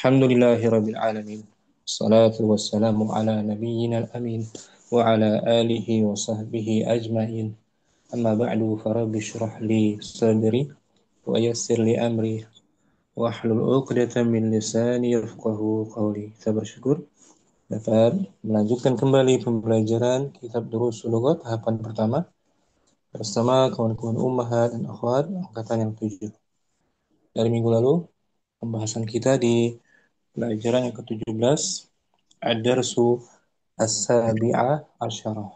الحمد لله رب العالمين. الصلاة والسلام على نبينا الأمين وعلى آله وصحبه أجمعين. أما بعد فرب اشرح لي صدري ويسر لي أمري واhlul 'uqdatam min lisani yafqahu qawli. Kita bersyukur dapat melanjutkan kembali pembelajaran kitab Durusul Lughat tahapan pertama bersama kawan-kawan ummahat dan akhwat angkatan yang 7. Dari minggu lalu pembahasan kita di pelajaran yang ke-17 Ad-Darsu As-Sabi'ah Asyarah.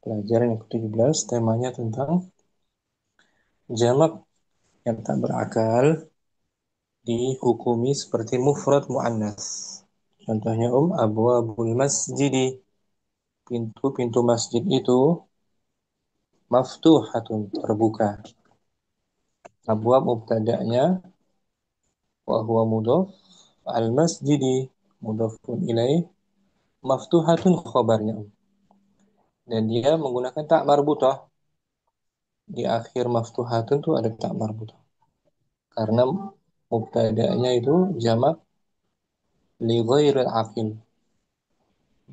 Pelajaran yang ke-17 temanya tentang jamak yang tak berakal dihukumi seperti mufrad muannats. Contohnya abwabul masjidi, pintu-pintu masjid itu maftuhatun, terbuka. Abwab mubtada'nya wa huwa mudhaf, al masjidi mudhafun ilaih, maftuhatun khabarnya. Dan dia menggunakan tak marbutah. Di akhir maftuhatun tuh ada tak marbutah. Karena mubtada'nya itu jamak li ghairil aqil.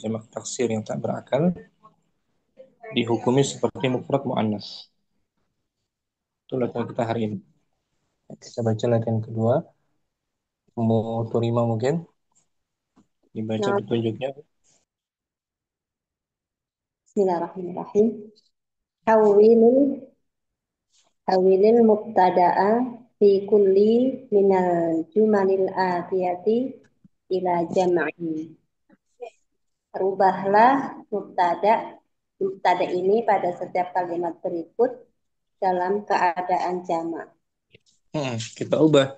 Jamak taksir yang tak berakal dihukumi seperti mufrad muannas. Itu latihan kita hari ini. Kita baca latihan kedua. Mau terima mungkin dibaca Nah, petunjuknya. Bismillahirrahmanirrahim. Hawilil hawilil mubtada'a fi kulli minal jumalil atiyati ila jam'in. Rubahlah mubtada ini pada setiap kalimat berikut dalam keadaan jamak. Kita ubah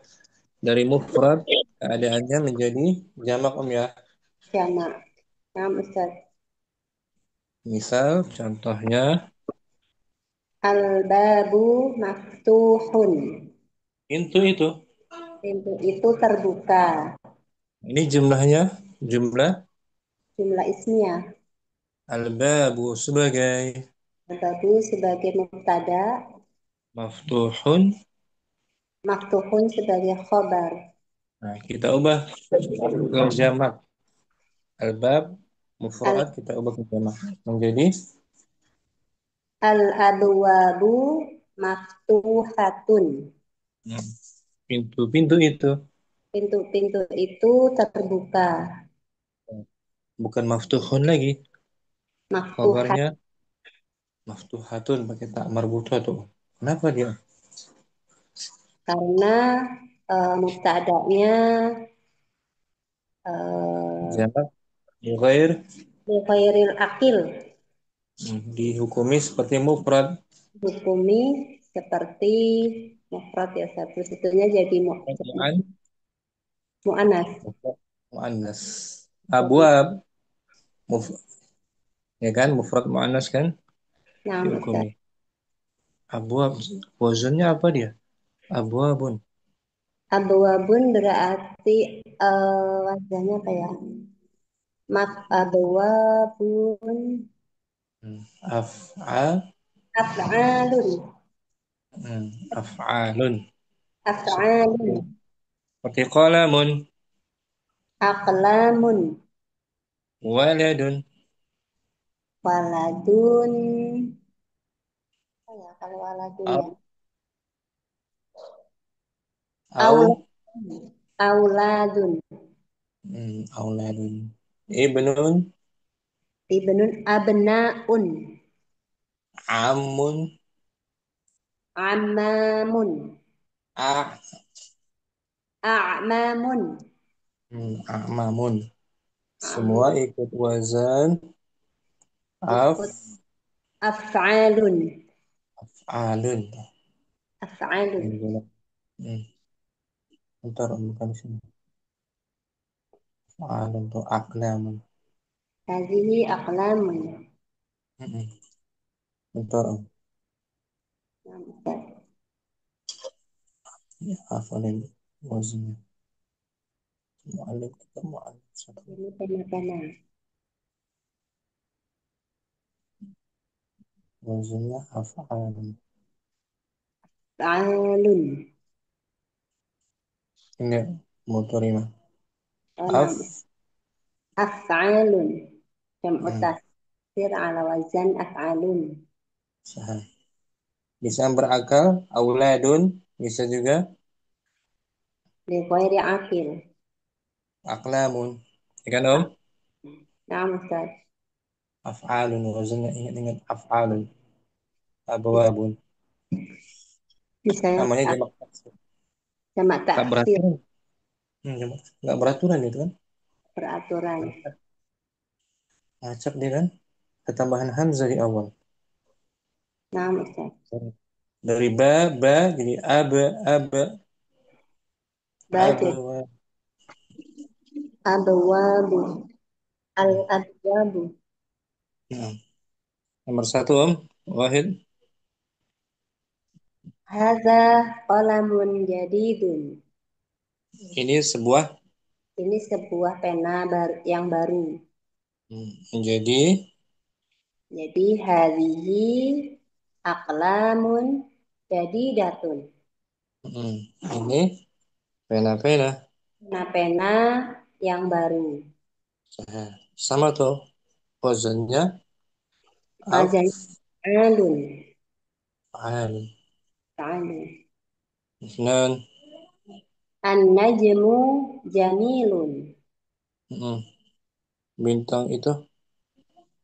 dari mufrad keadaannya menjadi jamak ya. Jamak. Nah, Ustaz. Misal contohnya Al-babu maftuhun. pintu itu. Pintu itu terbuka. Ini jumlahnya jumlah Jumlah ismiyah. al-babu sebagai Al-babu sebagai mubtada, maftuhun. maftuhun sebagai khobar. Nah, kita ubah ke jamak. Al-bab Al mufrad kita ubah ke jamak menjadi al-abwabu maftuhatun. hmm, pintu-pintu itu. Pintu-pintu itu terbuka. Bukan maftuhun lagi. Maftuhat Khabarnya maftuhatun pakai tak marbutah tuh. Kenapa dia? karena mubtada'nya uh, Jamak ghair ghairil akil. dihukumi seperti mufrad. Hukumi seperti mufrad ya, satu situnya jadi Mu'an mu'anas. mu'annas. Abwab muf, ya kan mufrad mu'annas kan Nah, Ustaz. dihukumi. Abwab wazannya apa dia? Abwabun. Abwabun berarti wajahnya apa ya? Abwabun Af'al af'alun. af'alun seperti Af'alun. seperti qalamun Aqlamun. waladun Waladun. Oh ya, kalau waladun ya. au Auladun. au Auladun. auladun ibnun Ibnun abnaun. amun Ammamun. a A'mamun. a'mamun semua A'mamun. ikut wazan Ikut af'alun. af'alun. Af'alun. Ini dulu. Hmm, Bentar bukan sini af'alun tuh aqlamun. Hadhihi aqlamun. Hmm, Bentar Nah, Ustaz. ya hafalin wazannya mu'allif kita mu'allif satu Ini pena-pena. wazannya af'alun. Fa'alun. Ini mau terima. Oh, Af. nam. Af'alun. Jam'u Hmm. taksir ala wazan af'alun. Sah. Bisa berakal, auladun, bisa juga Li ghairi akil. aklamun. Ya kan Om? Naam Ustaz. Af'alun, wazannya ingat-ingat af'alun, Bisa, abwabun. bisa Namanya jamak taksir. jamak Gak taksir beraturan. Gak beraturan itu kan? peraturan. Acap dia kan? Ketambahan hamzah di awal. Naam Ustaz. Dari ba jadi aba, aba, Baca aba. abwabu. Al abwabu. Nah, nomor satu Om, Wahid. Hadza qalamun jadidun. Ini sebuah Ini sebuah pena yang baru. menjadi Jadi hadhihi aqlamun jadidatun. hmm, ini pena-pena. Pena-pena yang baru. Nah, sama tuh wazannya Wazan alun. af'al. Ta'alun. Isnan. An-najmu jamilun. Hmm, bintang itu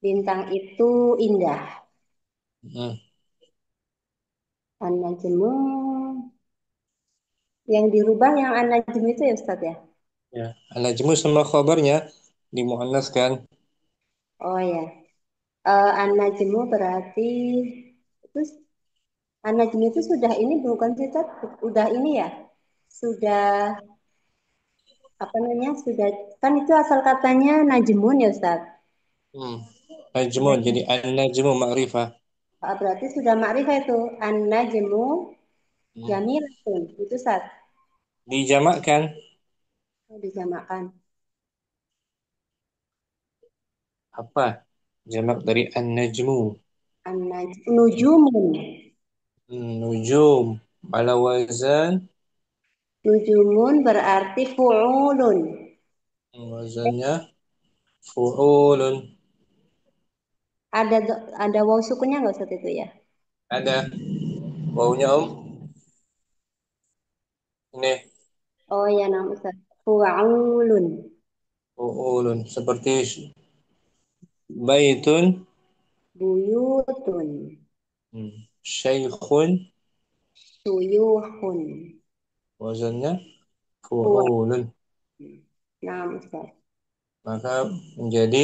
Bintang itu indah. hmm, An-najmu yang dirubah yang an-najmu itu ya Ustaz ya? ya. An-najmu sama khabarnya dimuannaskan. Oh ya. An-najmu berarti itu an-najmu itu sudah ini bukan sih Ustaz? Udah ini ya? Sudah apa namanya? Sudah kan itu asal katanya najmun ya Ustaz. Hmm. Najmu Najmu jadi an-najmu ma'rifah. berarti sudah makrifah itu an-najmu Hmm. jamilatun. Itu Ustaz. Dijamakkan Oh, disamakan. apa? Jamak dari an-najmu. An-najmu nujumun. Nujum ala wazan Nujumun berarti fu'ulun. wazannya fu'ulun. Ada ada waw sukunnya nggak Ustaz itu ya? Ada wawunya Om. Ini Oh ya nama Ustaz. Fu'ulun. fu'ulun seperti baitun Buyutun. syaikhun Suyuhun. wazannya Fu'ulun. fu'ulun. Nah Ustaz. Maka menjadi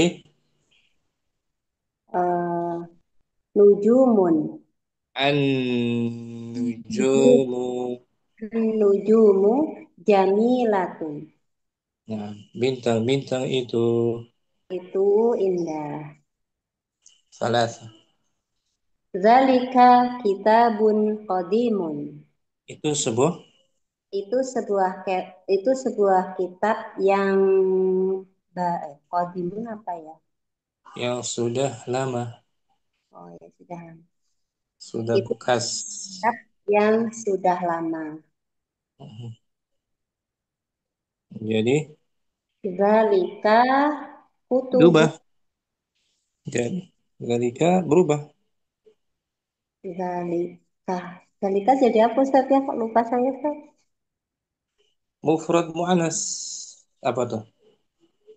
Eh, nujumun. an-nujumu. Nujumu jamilatun. Nah, bintang-bintang itu Itu indah. salah. Zalika kitabun qadimun. Itu sebuah Itu sebuah kitab yang qadimun apa ya? yang sudah lama, Oh ya sudah. sudah Itu bekas. kitab yang sudah lama. Jadi Zalika kutubu berubah. Jadi ketika berubah. zalika. Zalika jadi apa Ustaz ya? Kok lupa saya Ustaz? Mufrad mu'annas. Apa tuh?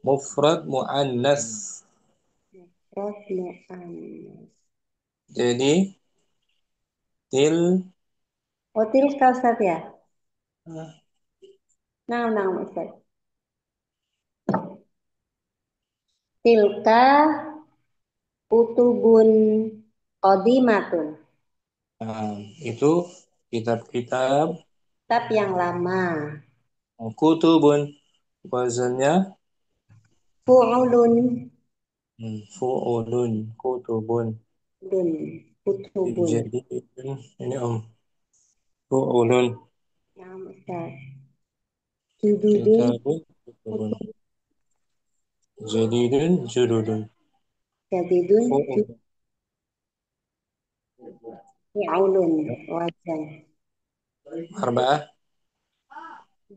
Mufrad mu'annas. Mu'annas. Jadi til Oh tilka Ustaz ya? Nah Ustaz. Tilka kutubun qadimatun. nah, itu kitab-kitab Kitab yang lama. kutubun wazannya Fu'ulun fu'ulun kutubun. dun. Kutubun. Jadi ini Om fu'ulun Nah Ustaz. Jududun kitabun kutubun. Jadidun jududun. jadidun Fu'ulun. fi'ulun wazan. Arba'ah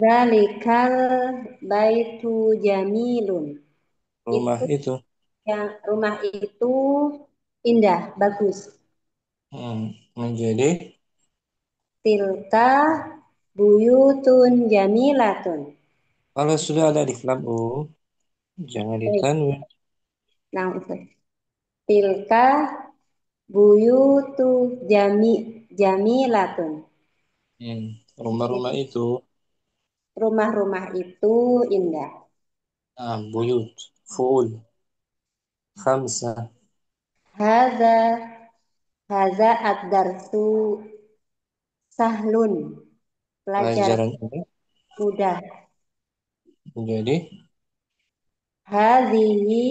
Zalikal baitu jamilun. Rumah Itu itu. yang rumah itu indah, bagus. Menjadi Tilka buyutun jamilatun. kalau sudah ada alif lam jangan Eh, ditanwin. nah itu. Tilka buyutu jamilatun. Hmm. Rumah-rumah itu. Rumah-rumah itu indah. Buyut. Fuul. Khamsa. Haza haza ad-darsu sahlun. Pelajaran Pelajaran ini mudah. menjadi Hadhihi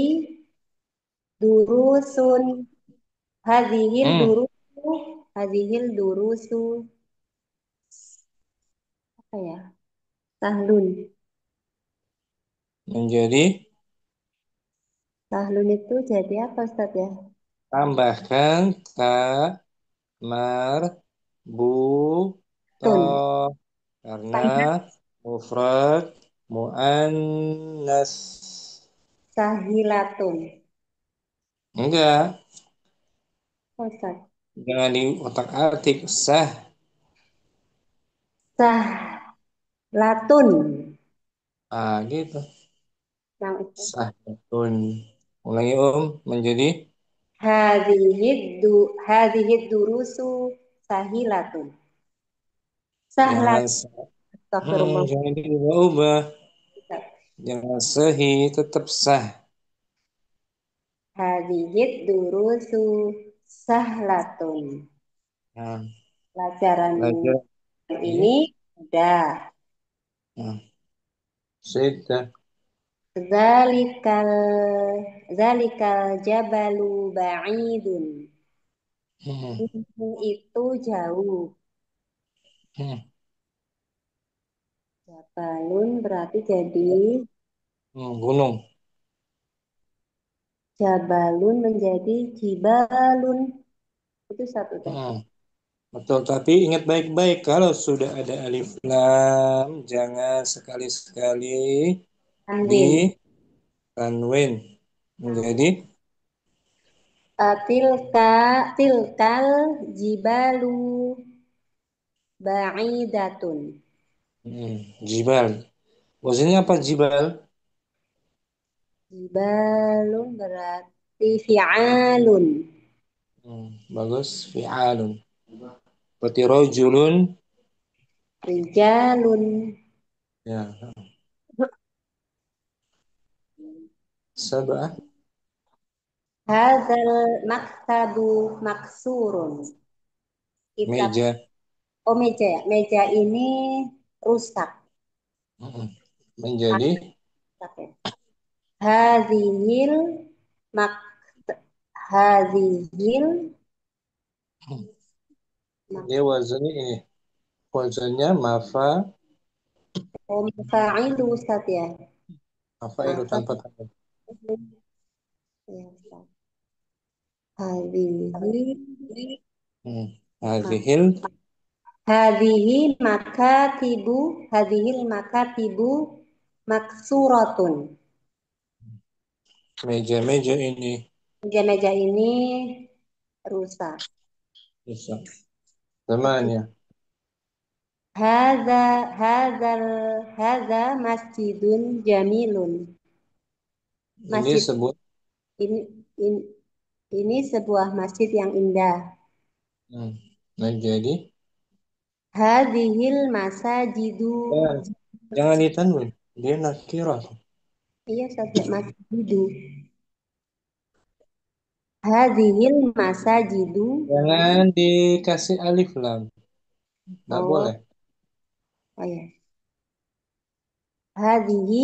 durusun. Hadhil hmm. durusu. Hadhil durusu. Apa ya? Sahlun. Menjadi Sahlun itu jadi apa Ustaz ya? tambahkan ta mar bu to Tun. karena Sama mufrad muannas. sahilatun. Enggak, Oh, Ustaz. jangan di otak atik sah. Sahlatun. Gitu. Yang itu. Sah betul. Ulangi menjadi Hadhihid durusu sahilatun. jangan Sahlat. Astagfirullah. jangan diubah-ubah. Jangan sehi, tetap sah. Hadhihid durusu sahlatun. Nah, Pelajaran belajar ini ini. udah. Nah, sudah. Zalikal zalikal jabalu ba'idun. Hmm, Gunung itu jauh. hmm, Jabalun berarti jadi gunung. jabalun menjadi jibalun. Itu satu tadi. Hmm, betul, tapi ingat baik-baik kalau sudah ada alif lam, jangan sekali-sekali di Tanwin. tanwin. Menjadi Tilkal jibalu ba'idatun. jibal. Maksudnya apa jibal? Jibalun berarti fi'alun. Bagus. Fi'alun. Berarti rojulun. Rijalun. Ya, sabah. Hadzal maktabu maksurun. Kitab, Meja. oh meja ya. Meja ini rusak. Mm-mm. Menjadi Rusak ya. Hadhil mak hadhil mak dia wazannya ini. Wazannya oh, fa'ilu Ustaz ya. mafailu Maaf. tanpa tanwin. Ya, Ustaz. Hadhihi mak Hazihil hadhil makatibu maksuratun. meja-meja ini Meja-meja ini rusak. bisa temannya. Hadza hadzal hadza masjidun jamilun. Ini Masjid sebut ini, ini ini sebuah masjid yang indah. hmm, menjadi Hadhil masajidu. dan jangan ditanwin. Dia nakirah. Iya saja masjidu. Hadhil masajidu. Jangan dikasih alif lam. Nggak Oh, boleh. oh ya. Hadhihi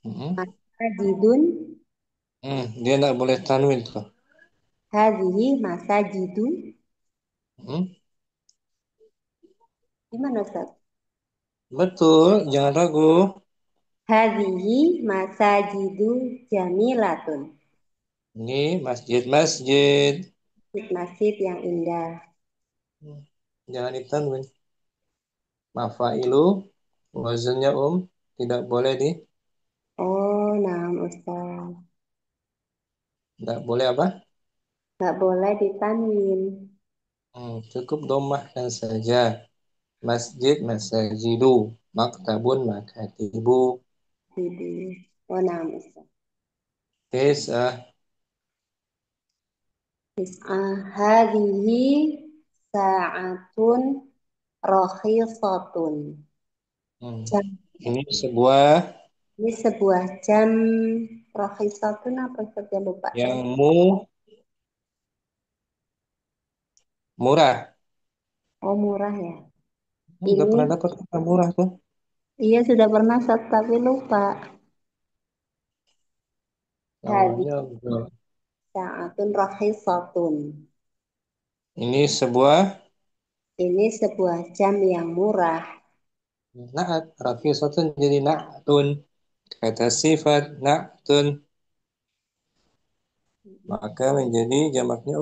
Hmm. masajidun. Dia nggak boleh tanwin tuh. Hadhihi masajidu. Hmm. Gimana Ustaz? Betul, jangan ragu. Hadhihi masajidu jamilatun. Ini masjid-masjid. Masjid yang indah. Hmm. Jangan ditanwin. Mafailu Wazannya tidak boleh Oh, nah Ustaz. tidak boleh apa? Nggak boleh ditanwin. Cukup domahkan saja. Masjid, masajidu. Maktabun, makatibu. Jadi, oh, nah Ustaz. Tis'ah. Hadhihi sa'atun rakhisatun. Hmm. Jam. Ini sebuah Ini sebuah jam rakhisatun apa saja lupa yang saya. murah. Oh, murah ya. Nggak Ini pernah dapat kata murah tuh. iya sudah pernah Ustaz, tapi lupa. Awalnya Hadhihi sa'atun rakhisatun. ini sebuah Ini sebuah jam yang murah. naat. Rafisatun jadi na'tun. Kata sifat na'tun. Maka menjadi jamaknya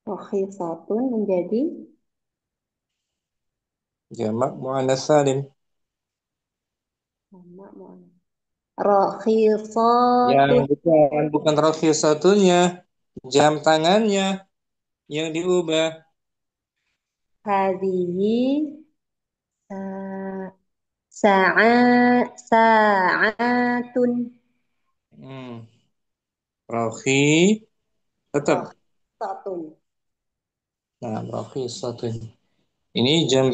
Rakhisatun menjadi jamak muannas salim. Yang rakhisatun. bukan rafisatunya, jam tangannya yang diubah. Hadhihi sa- sa'atun Hmm. Rafi tetap. rakhisatun. Nah, rafisatun. Ini jam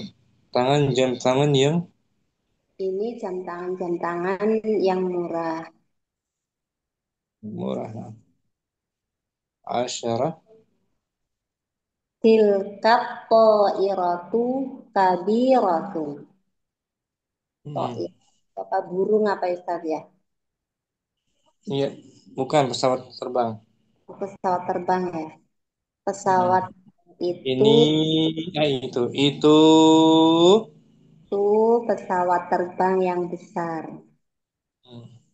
tangan yang Ini jam tangan yang murah. murah. Nah, asyarah. Tilkat ta'iratu kabiratun. Hmm. Ta'ir. Apa burung apa Ustaz ya? Iya, bukan pesawat terbang. Pesawat terbang ya. Hmm. Pesawat Ini, itu itu pesawat terbang yang besar.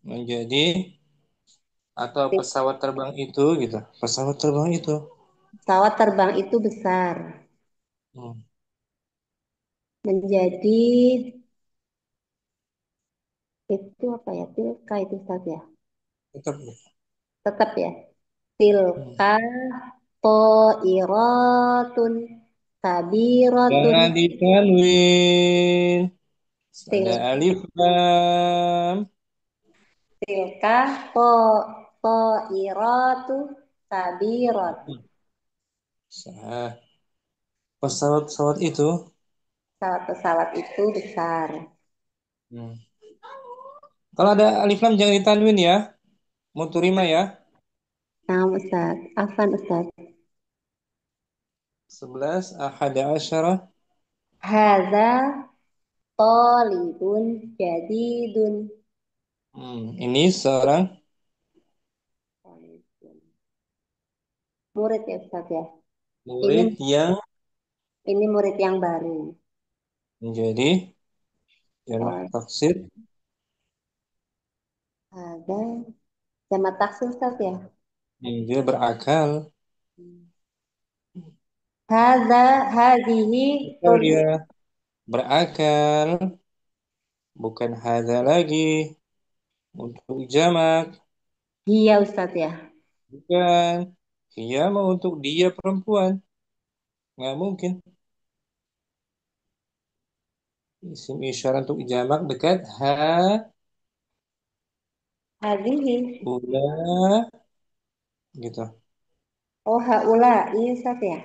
menjadi atau pesawat terbang itu gitu. Pesawat terbang itu. Pesawat terbang itu besar. Hmm. Menjadi itu apa ya? Tilka itu Ustaz ya. Tetap. Tetap ya. Hmm. Tilka to'iratun kabiratun. Jangan ditanwin. Ada Til, alif lam. tilka to'iratu kabiratun. Sah. Pesawat-pesawat itu. Pesawat-pesawat itu besar. Hmm. Kalau ada alif lam jangan ditanwin ya. Muturima ya. Nah, Ustaz. Afan Ustaz. 11 ahada asyara. Haza tolibun jadidun. Ini seorang Murid ya Ustaz ya. Ini murid yang ini murid yang baru. menjadi jamak Oh, taksir. ada jamak taksir Ustaz ya. Dia berakal. Haza hadhihi Betul tul dia berakal. Bukan hada lagi. Untuk jamak. iya Ustaz ya. Bukan. Dia mau untuk dia perempuan. Nggak mungkin. Isim isyarat untuk jamak dekat. Hadhihi. Ula. Gitu. Oh haula iya Ustaz ya.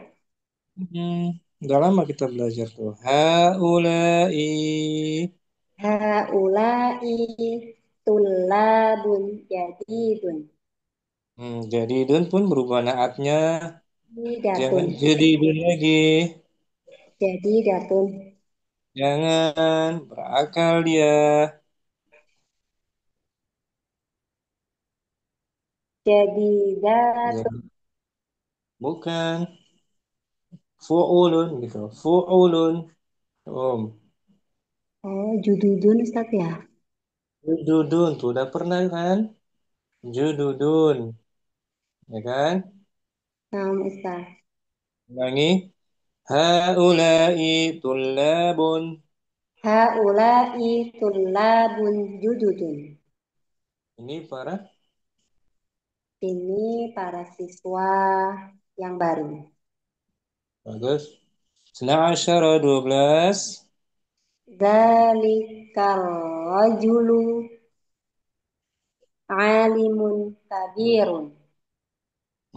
Udah lama kita belajar tuh. Haulai. Haulai tulabun jadidun. Jadi dun pun berubah naatnya. Datun. Jangan jadi dun lagi. Jadi datun. Jangan berakal dia. Jadi datun. Jangan. Bukan. Fu'ulun gitu. Fu'ulun. Om. Oh jududun Ustaz ya. Jududun. Tuh udah pernah kan? Jududun. Ya kan? Nah Ustaz. Ulangi. Haula'i tullabun. Haula'i tullabun jududun. Ini para Ini para siswa yang baru. bagus. 12. Dzalikal rajulu alimun kabirun.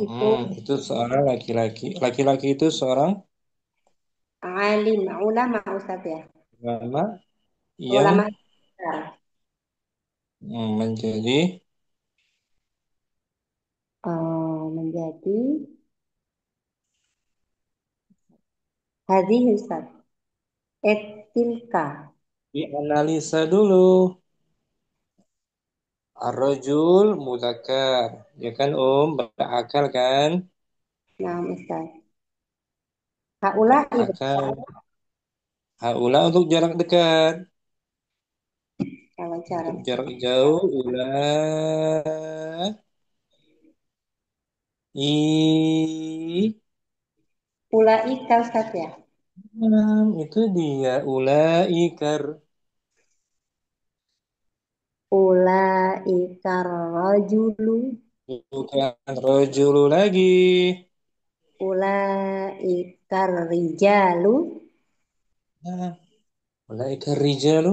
Itu Itu seorang laki-laki. Laki-laki itu seorang alim, ulama Ustaz ya. ulama yang Ulama besar. menjadi Menjadi hadis Ustaz. Etilka. dianalisa dulu. Ar-rajul mudzakkar. Ya kan berakal kan? Nah Ustaz. Haula'i Berakal. Haula untuk jarak dekat. kalau cara Untuk jarak jauh ulah i ulaika Ustaz ya. itu dia ulaikar Ulaikar rajulu. bukan rojulu lagi. Ulaikar rijalu. Nah, ulaikar rijalu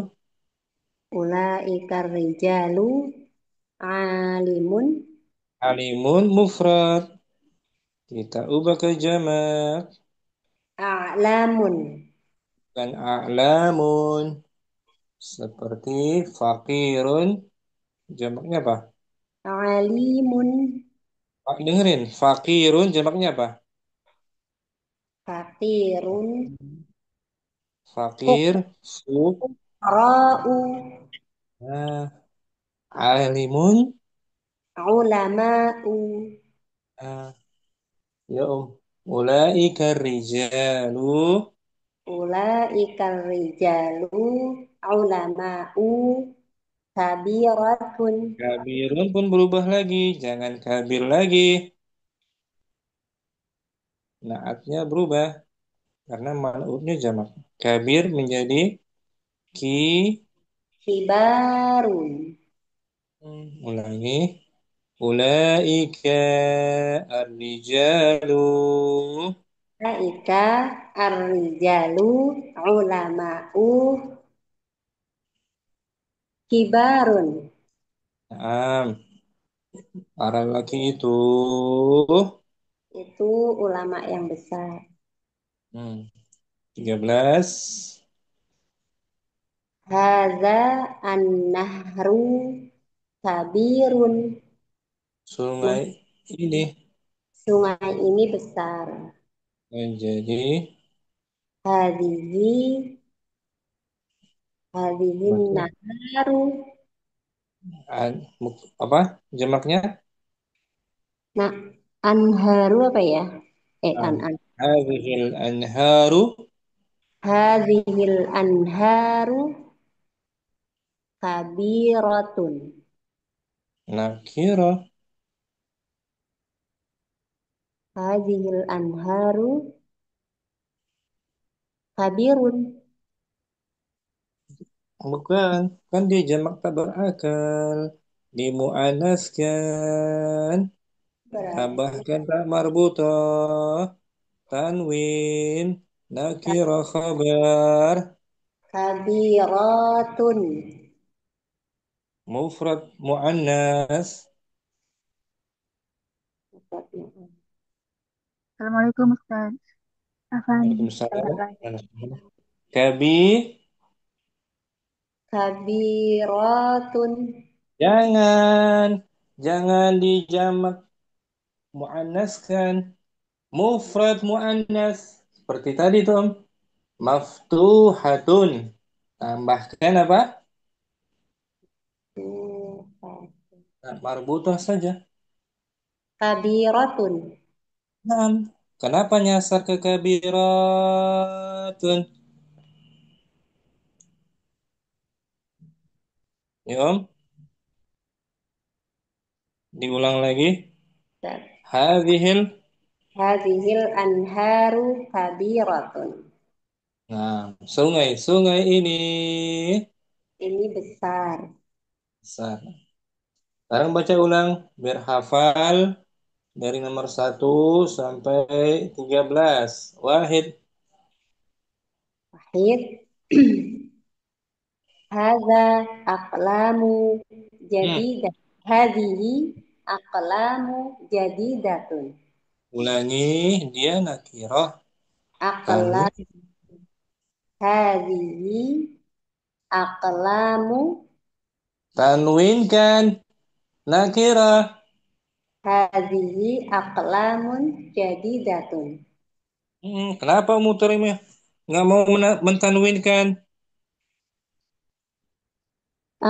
Ulaikar rijalu alimun alimun mufrad. Kita ubah ke jamak. a'lamun. Bukan a'lamun. Seperti fakirun. Jamaknya apa? Alimun. Pak dengerin. Fakirun jamaknya apa? Fakirun. Fakir. Su. Fuqara'u. Nah, alimun. Ulama'u. Nah, ya Ulaika rijalu. Ulaikar rijalu ulama'u kabiratun. Kabirun pun berubah lagi. Jangan kabir lagi. Naatnya berubah. Karena man'utnya jamak. Kabir menjadi ki. Kibarun. Ulangi. Ulaika ar-rijalu. Ulaika ar-rijalu ulama'u kibarun. Nah, para laki itu. Itu ulama yang besar. 13. Hadza an-nahru kabirun. Sungai ini Sungai ini besar. menjadi Hadhihi hadhihin baca naharu. apa jamaknya? Nah, anharu apa ya? Am. An. Hadhil anharu Hadhil anharu kabiratun. nakira. Hadhil anharu kabirun. Bukan, kan dia jamak tak berakal. Dimuannaskan, Berarti tambahkan tak marbutah, tanwin, nakira khabar, kabiratun. mufrad muannas. Assalamualaikum Ustaz. Afan, tambah Waalaikumsalam. lagi. Kabi, Kabiratun. jangan, jangan dijamak muannaskan. Mufrad muannas. Seperti tadi tuh, Om. Maftuhatun. Tambahkan apa? Nah, marbutah saja. Kabiratun. Nah, kenapa nyasar ke kabiratun? Ya, Om. Diulang lagi. Hadhil. Hadhil anharu kabiratun. Nah, sungai-sungai ini Ini besar. besar. Sekarang baca ulang biar hafal dari nomor 1 sampai 13. Wahid. Wahid. Hadza aqlamu Hmm. jadidah. Hadhihi aqlamu jadidatun. Ulangi, dia nakirah. Tanwin. Aqlam hadhihi aqlamu Tanwin kan nakirah. hadhihi aqlamun jadidatun. Kenapa muterimnya nggak mau mentanwinkan?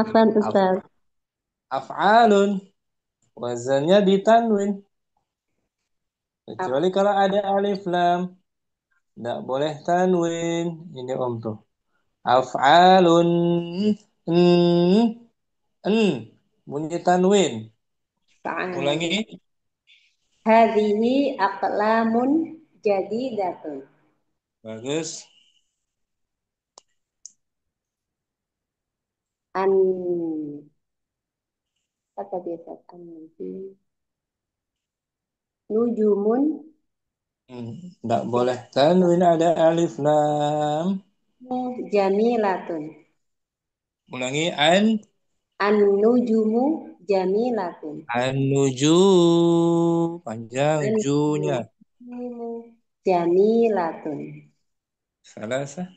Afan Af Ustaz. af'alun. Wazannya ditanwin. Kecuali kalau ada alif lam. Nggak boleh tanwin. Ini om tuh. Af'alun. En. En. Bunyi tanwin. Afan. Ulangi. Hadhihi aqlamun jadidatun. Bagus. An apa biasa an nujumun Nggak boleh tanwin ada alif lam. jamilatun. Ulangi. An. An nujumu jamilatun. An-nuju. Panjang An junya. nujumu jamilatun. Salah sah.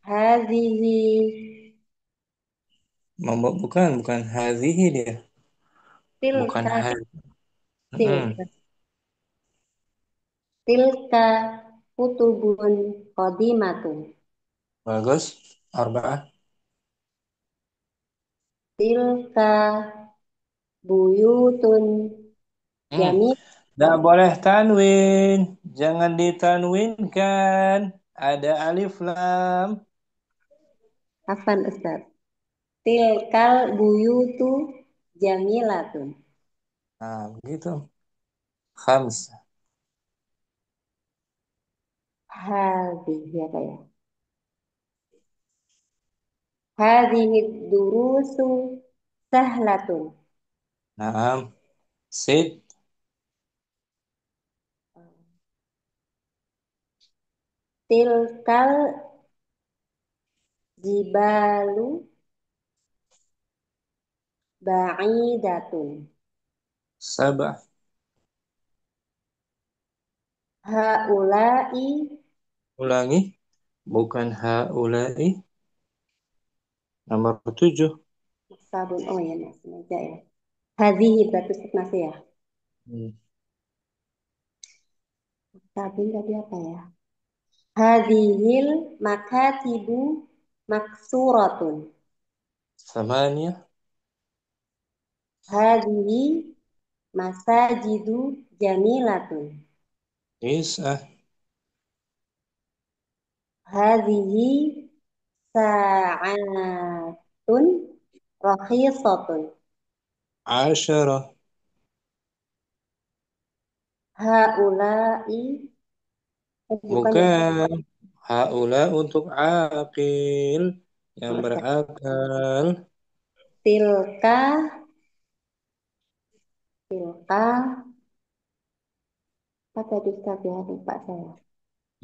Hadhihi Bukan hazihi dia. Bukan tilka hal. tilka tilka kutubun qadimatun. Bagus. Arba'ah. Tilka buyutun Hmm. jamil. Nggak boleh tanwin. Jangan ditanwinkan. Ada alif lam. Afan Ustaz. Tilkal buyutu jamilatun. Nah, begitu. Khams. Hadhihi apa ya? Hadhihi durusu sahlatun. Naam. Sit. Tilkal jibalu ba'idatun. Sabah. Haula'i Ulangi. Bukan haulai. Nomor 7. sabun. Oh ya, mas, sengaja ya. Hadhihi berarti masih ya. Hmm. Sabun tadi apa ya? Hadhil makatibu maksuratun. Samania. Hadhihi masajidu jamilatun. Tis'ah. Hadhihi sa'atun rakhisatun. Asyarah. Haula'i bukan ya. Bukan. Haula untuk akil. Yang berakal. Tilka tilka apa tadi Ustaz ya lupa saya.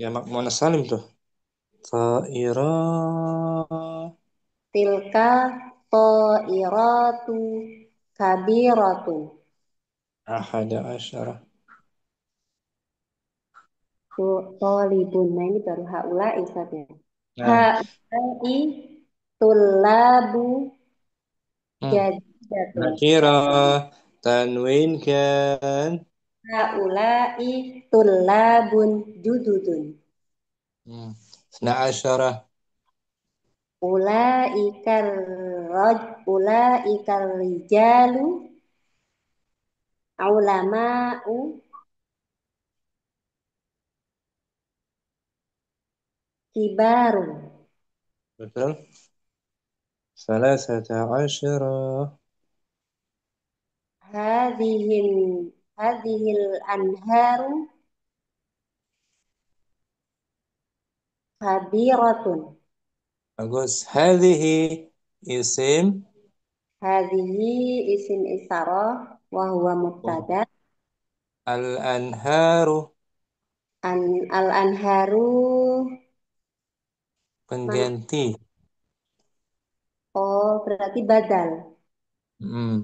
Ya mak Muhammad Salim tuh. Ta'irah. Tilka ta'iratu kabiratun. Ahada asyarah. Tolibun. Nah ini baru haula'i Ustaz ya. Nah. Haula'i tulabu Hmm. jadidatun. Nakirah. Tanwin kan. Haula'i tulabun jududun. Hmm. Sna asyarah. Ulaikal ulaikal rijalu ulama'u kibarun. Betul. Salasata asyarah. Hadihin hadhil anharu kabiratun. Bagus. Hadhihi isim Hadhihi isim isyarah wa huwa mubtada. al-anharu Al anharu mana? pengganti. Oh, berarti badal. Hmm.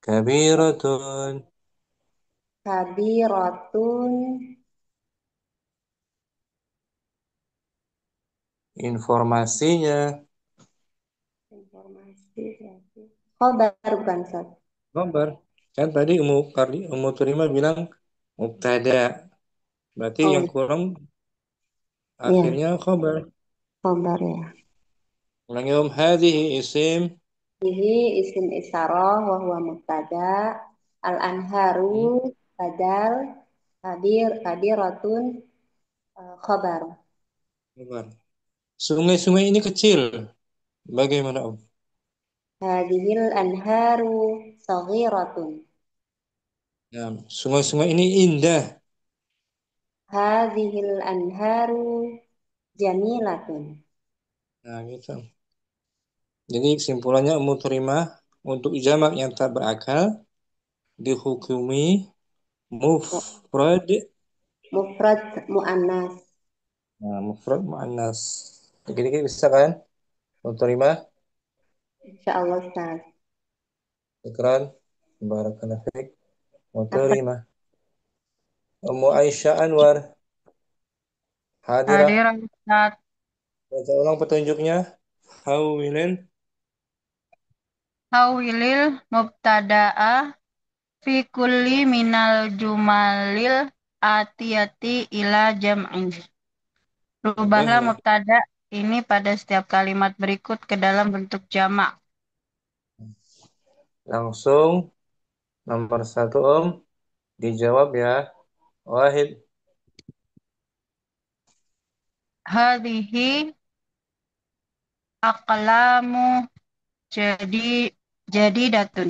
Kabiratun Kabiratun informasinya. informasi berarti. Khobar bukan Sat? Khabar. Kan tadi Ummu Terima bilang mubtada. Berarti Oh yang kurang iya, akhirnya khabar. khobar ya. Ulangi om hadhihi isim. Ini isim isyarah wa huwa mubtada. Al Hmm, anharu badal. Kabiratun khobar. khabar. Sungai-sungai ini kecil. Bagaimana om? Hadhil anharu saghiratun. Nah, sungai-sungai ini indah. Hadhil anharu jamilatun. Nah, gitu. Jadi kesimpulannya umum terima untuk jamak yang tak berakal dihukumi mufrad. Mufrad muannas. Nah, mufrad muannas. Dikit-dikit bisa kan? Umum terima. Insyaallah Ustaz. Ikran. Barakallahu fiik. Umum Apa terima. Ummu Aisyah Anwar. Hadir Hadirah. Ustaz. Baca ulang petunjuknya. Hawilin. Hawilil mubtada'a fi kulli minal jumalil atiyati ila jam'in. Rubahlah Bagus. mubtada ini pada setiap kalimat berikut ke dalam bentuk jamak. Langsung nomor satu om. Dijawab ya. Wahid. Hadhihi aqlamu jadi datun.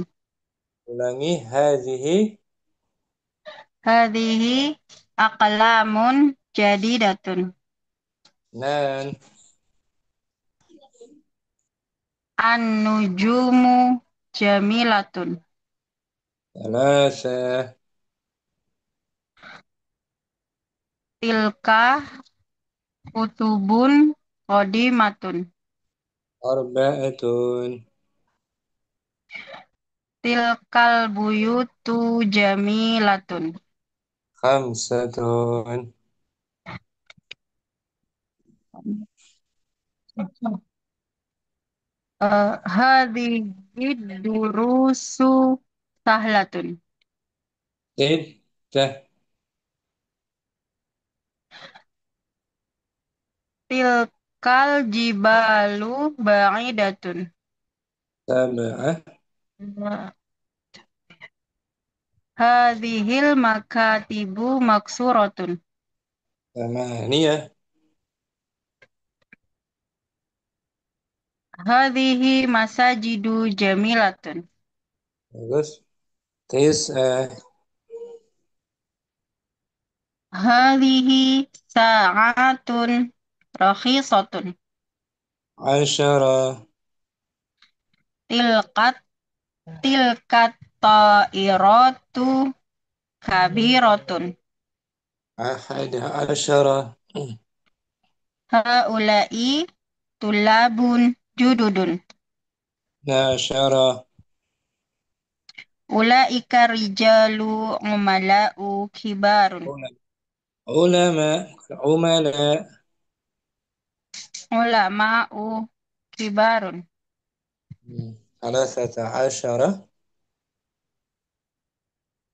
Ulangi. Hazihi. Hadhihi aqlamun datun. Nan. An-nujumu jamilatun. Thalatha. Tilka kutubun qadimatun. Arba'atun. Tilkal buyutu jamilatun. Khamsatun. Hadhihi durusu sahlatun. Sittah. Tilkal jibalu ba'idatun. Sab'ah. Hadhil makatibu maksuratun. Thamaniyah. Hadhihi masajidu jamilatun. Bagus. Tis'ah. Hadhihi sa'atun rakhisatun. Asyara. Tilkat tilkat ta'iratu kabiratun. Ahad asyara. Haula'i tulabun jududun. Nasyara. Ulaika rijalu umala'u kibarun. Ulama. Umala. Ulama'u kibarun. Thalathata asyara.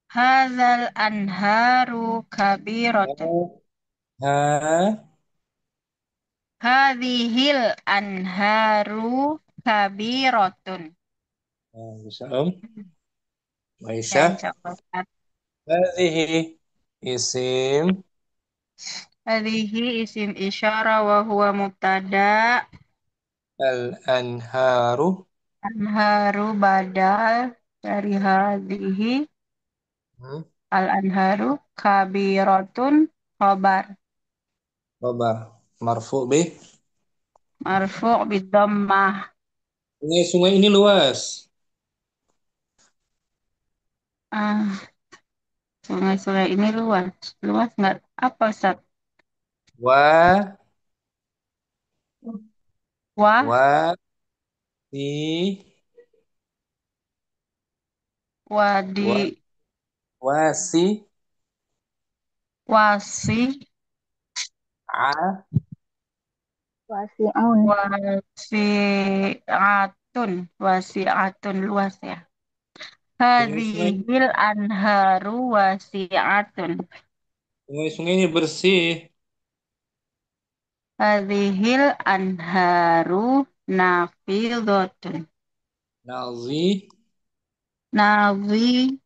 Hadzal anharu kabiratun. Ha. Hadhil anharu kabiratun. Nah, bisa om. Ya, Aisyah. insyaallah. Hadhihi isim Hadhihi isim isyara wa huwa mubtada. al-anharu. Anharu badal dari hadhihi. Hmm. Al-anharu kabiratun khobar. Coba. Marfu bi. Marfu' bidhammah. Sungai-sungai ini luas. Ah, sungai-sungai ini luas. Luas nggak? Apa, Ustaz? Wa, Wah, wa, si, wadi, wa, wasi, wasi, a, Wasi'un. wasi'atun. Wasi'atun luas ya. sungai-sungai Hadhil anharu wasi'atun. sungai-sungai ini bersih. Hadhil anharu nafidhatun. Nazi, Nadhi,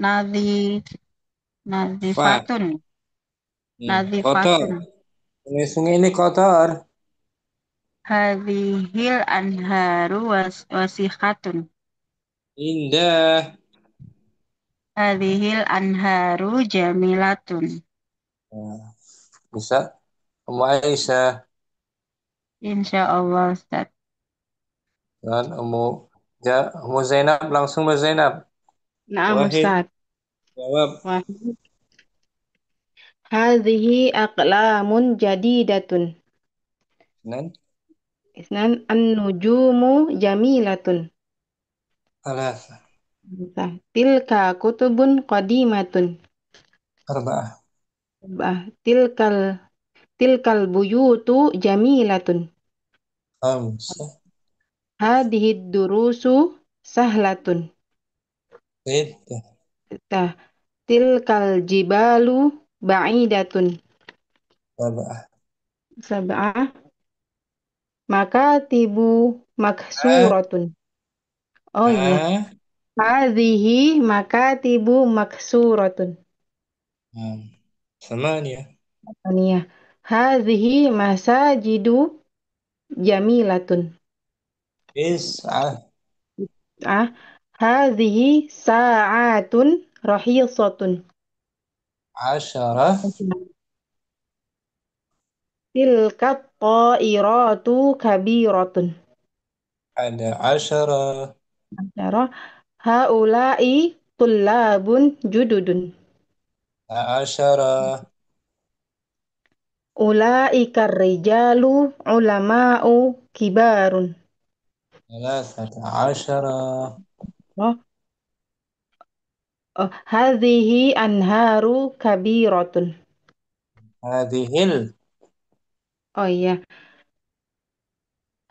nadhi, fa. nadhifatun. Kotor. Nadhifatun. Sungai-sungai ini kotor. Hadhil anharu wasikhatun. Indah. Hadhil anharu jamilatun. Nah, bisa. Kamu Aisyah Insya Allah, Ustaz. dan Umu Zainab langsung Umu Zainab. Naam Wahid Ustaz. jawab. Wahid. Hadhihi aqlamun jadidatun. Nan, Isnan an-nujumu jamilatun. alas, Hamzah. Tilka kutubun qadimatun. arba'ah, Bah, tilkal buyutu jamilatun. khamsah, Hadhihi durusu sahlatun. sittah, Tah, tilkal jibalu ba'idatun. sab'ah. Sab'ah. Makatibu Ah, maksuratun. Oh iya. ah, Hadhihi makatibu maksuratun. hmm. Samania, Aniyah. Hadhihi masajidu jamilatun. tis'ah, Ah, hadhihi sa'atun rahisatun. asyarah, Tilka ta'iratu kabiratun. ada asyarah, Asyara. Haula'i tullabun jududun. asyarah, Ula'ika rijalu ulama'u kibarun. salasata asyarah, Oh, oh, hadhihi anharu kabiratun. hadhil, Oh iya.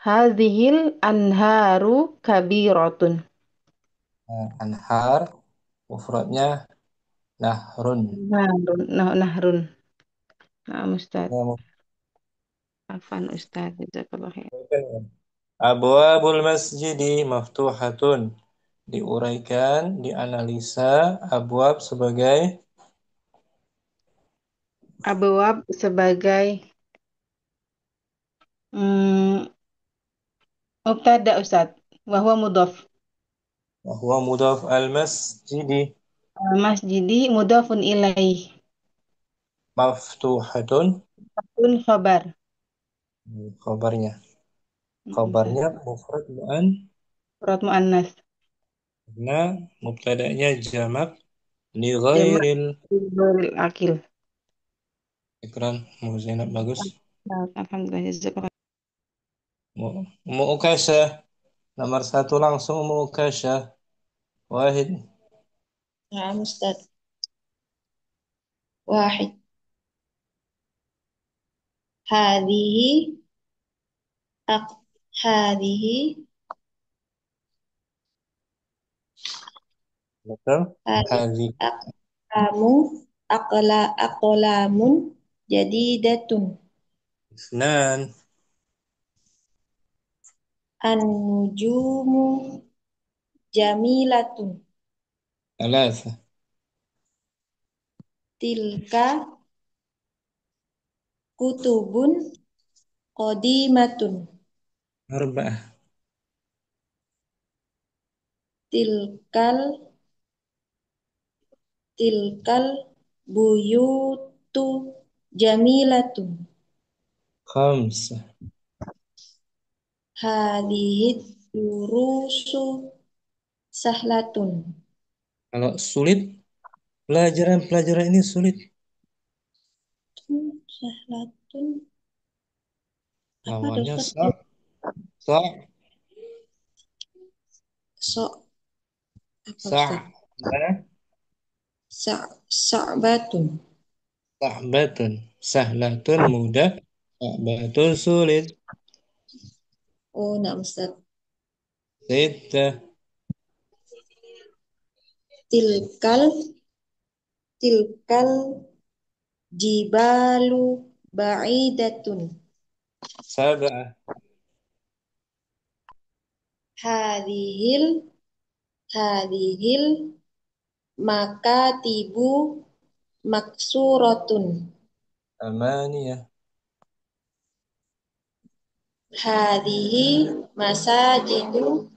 Hadhil anharu kabiratun. anhar, mufradnya nahrun. Nahrun. Nahrun. Nah, Ustaz. Ya, Afan Ustaz. Jazakallah khair. Abwabul masjidi maftuhatun. Diuraikan, dianalisa abwab sebagai Abwab sebagai mm, mubtada Ustaz. Wahwa mudhaf. bahwa mudhaf al masjidi Masjidi mudhafun ilaih. maftuhatun. Kun khabar. Khabarnya. Ustaz. Khabarnya mufrad mu'an Surat muannas. karena mubtada'nya jamak li Jamak ghairil Ibril akil. ikran Mu Zainab bagus. Alhamdulillah jazakallah. Mu Ukasyah nomor satu langsung Mu Ukasyah. Wahid. نعم أستاذ. واحد. هذه أق... هذه Betul. هذه Hadhi. أقلام أقلام جديدة. Isnan. النجوم جميلة. Thalatha. تلك كتب قديمة. Arba'ah. تلك tilkal buyutu jamilatun. Khamsah. Hadhihi durusu sahlatun. Kalau sulit, pelajaran-pelajaran ini sulit. Sahlatun apa Lawannya dokter? sa, So apa sa, Ustaz? gimana? Sa'batun. Sahbatun. Sahlatun mudah, sahbatun sulit. Oh, nah Ustaz. Sittah. Tilkal tilkal jibalu ba'idatun. Sab'ah. Hadhil hadhil makatibu maksuratun. Thamaniyah. Hadhihi masajidu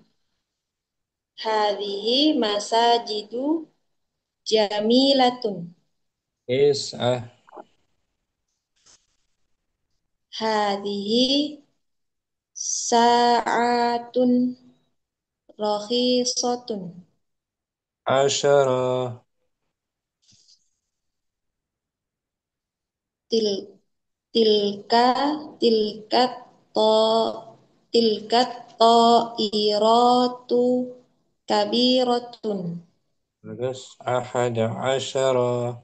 hadhihi masajidu jamilatun. Tis'ah. Hadhihi sa'atun rakhisatun. Asyarah. Til tilka tilkat to tilkat iratu kabiratun. Bagus. Ahada asyarah.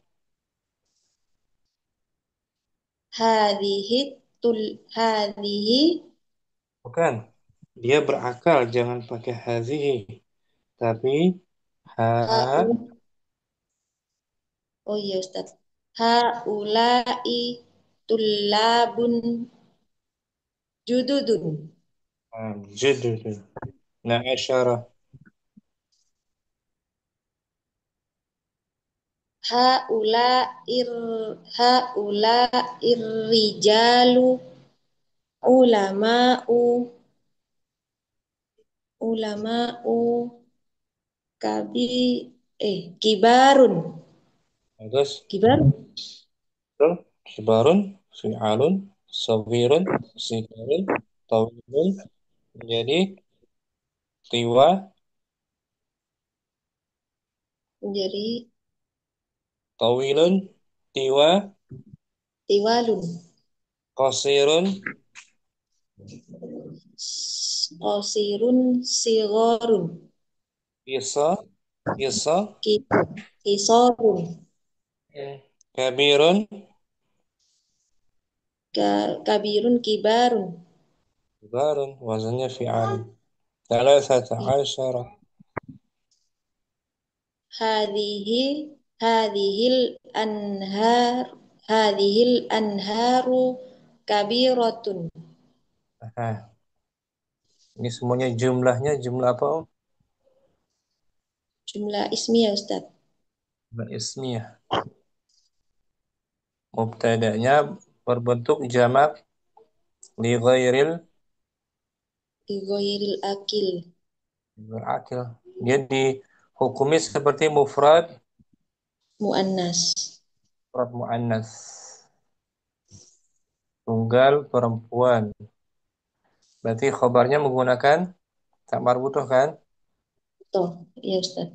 Hadhihi hadhihi Bukan. Dia berakal, jangan pakai hazihi. Tapi ha, hau oh iya Ustaz. Haulai tullabun jududun. judud. Nah, asyarah. Haula ir haula irrijalu ulama'u ulama'u kabi kibarun Bagus. kibarun Betul. Kibarun, fi'alun, sawirun, sigarun, tawilun. Menjadi tiwa, menjadi tawilun, tiwa, tiwalun qasirun, qasirun sigorun isa, isa, ki- kisarun kabirun, kabirun kibarun. kibarun. Wazannya fi'alun. Thalathata asyarah. Hadhihi hadhil anhar hadhil anharu kabiratun. Nah, ini semuanya jumlahnya jumlah apa, Om? Jumlah ismiyah Ustaz. Jumlah ismiyah. Mubtada'nya berbentuk jamak li ghairil Ghairil akil akil. Dia dihukumi seperti mufrad muannas. muannas. Tunggal perempuan. Berarti khobarnya menggunakan tak marbutoh kan? Toh, ya Ustaz.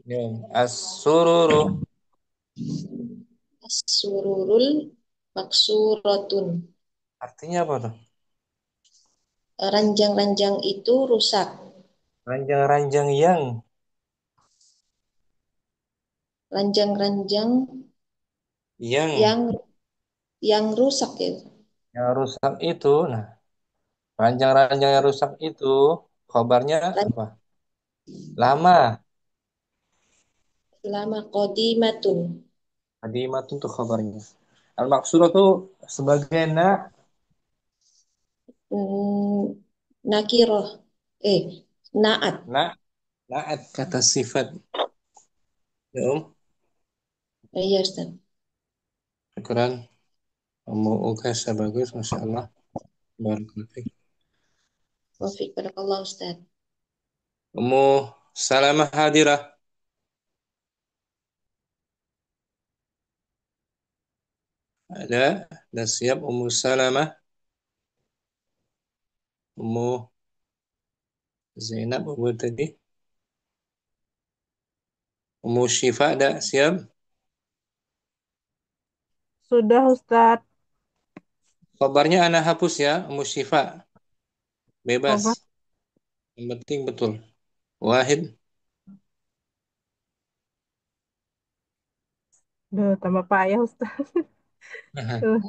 Ya. As-sururu. As-sururul maksuratun. Artinya apa tuh? Ranjang-ranjang itu rusak. Ranjang-ranjang yang Ranjang-ranjang yang yang rusak ya. yang rusak itu. Nah, ranjang-ranjang yang rusak itu khobarnya Ran- apa? Lama. Lama qadimatun. Hadimat itu khabarnya. Al-maksurah itu sebagai Hmm, nakiroh. Naat. na naat kata sifat. Ya, Iya Ustaz. Syukuran. Kamu UKS bagus, Masya Allah. Barakallahu fiik. Wafiq barakallah Ustaz. Kamu salamah hadirah. Ada siap Ummu Salamah, Ummu Zainab, Ummu tadi. Ummu Syifa ada siap. Sudah Ustadz. Kabarnya anak hapus ya, Ummu Syifa. Apa? Bebas. Yang penting betul. Wahid. Duh, tambah payah Ustadz. Tuh.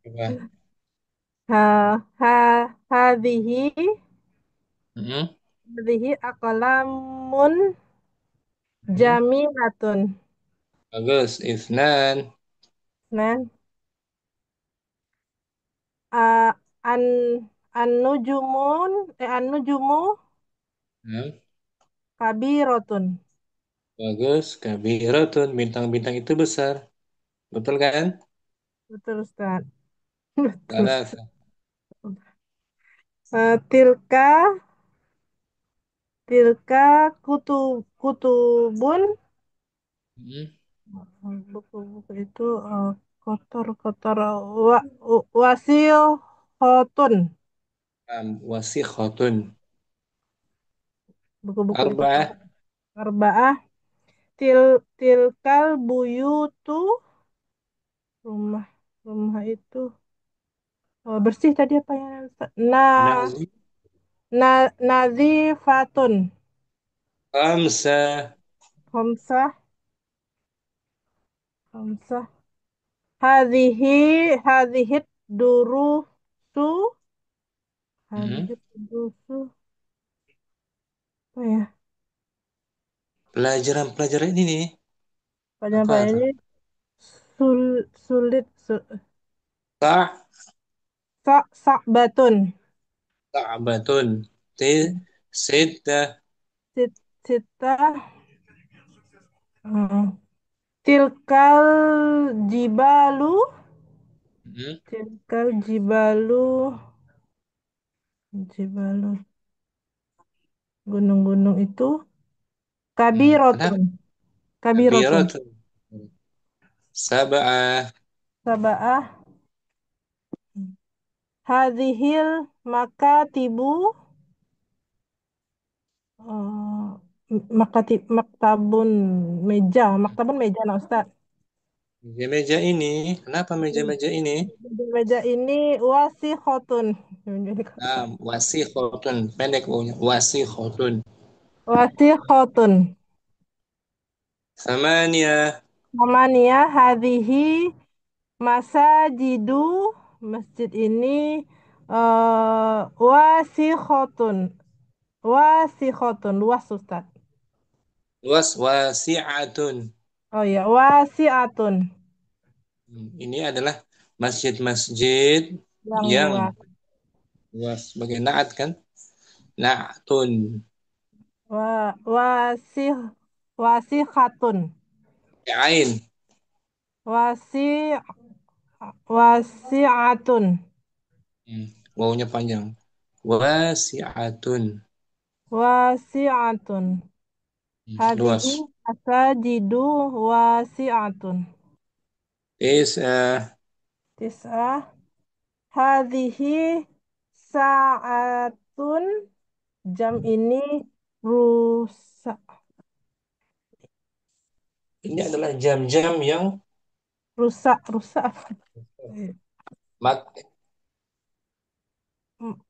Coba. Ha, ha, hadhihi, Hmm. hadhihi aqlamun Hmm. jamilatun. Bagus. Ifnan. Nah, a, an, an-nujumun, an-nujumu Hmm. kabirotun. Bagus. Kabiratun. Bintang-bintang itu besar. Betul kan? Betul Ustadz. Betul Salah. Ustadz. Tilka, tilka kutubun. Hmm. Buku-buku itu kotor-kotor wasil hotun. Wasikhotun. Buku-buku itu Arba'ah. kotor. Arba'ah tilkal buyutu, rumah rumah itu bersih tadi apa ya Ustaz? Nazi. Nazifatun. Khamsa. Khamsah, khamsah. Hadhihi, hadhihi durusu, Hmm. hadhihi durusu apa ya? Pelajaran-pelajaran ini nih. Apa Panjang-panjang tuh? ini sulit Ta' Sa'batun. Ta'batun. Sita. Sita, tilkal jibalu, Hmm. tilkal jibalu, jibalu, gunung-gunung itu Kenapa? kabirotun, kabirotun. Kabiratun. Sab'ah. Sabah, hadhil makatibu, eh, maktabun, maktabun meja nah Ustaz. Meja-meja ini. Kenapa meja-meja ini? Meja ini wasi khotun. Wasikhotun. Pendek pokoknya. Wasikhotun. Wasi khotun. Samania. Namanya hadhihi masajidu, masjid ini wasikhotun. Wasikhotun, luas Ustaz. Luas. Wasi'atun. Oh ya, wasiatun, Ini adalah masjid-masjid yang yang luas. luas. Sebagai naat kan? Na'tun. Wasih, wasikhatun. Ain. Wasi, wasiatun. Wawunya panjang. Wasi'atun. Wasiatun. Hadhihi Luas. masajidu wasiatun. Tis'ah. Tis'ah. Hadhihi sa'atun, jam ini rusak, Ini adalah jam-jam yang rusak. mak M-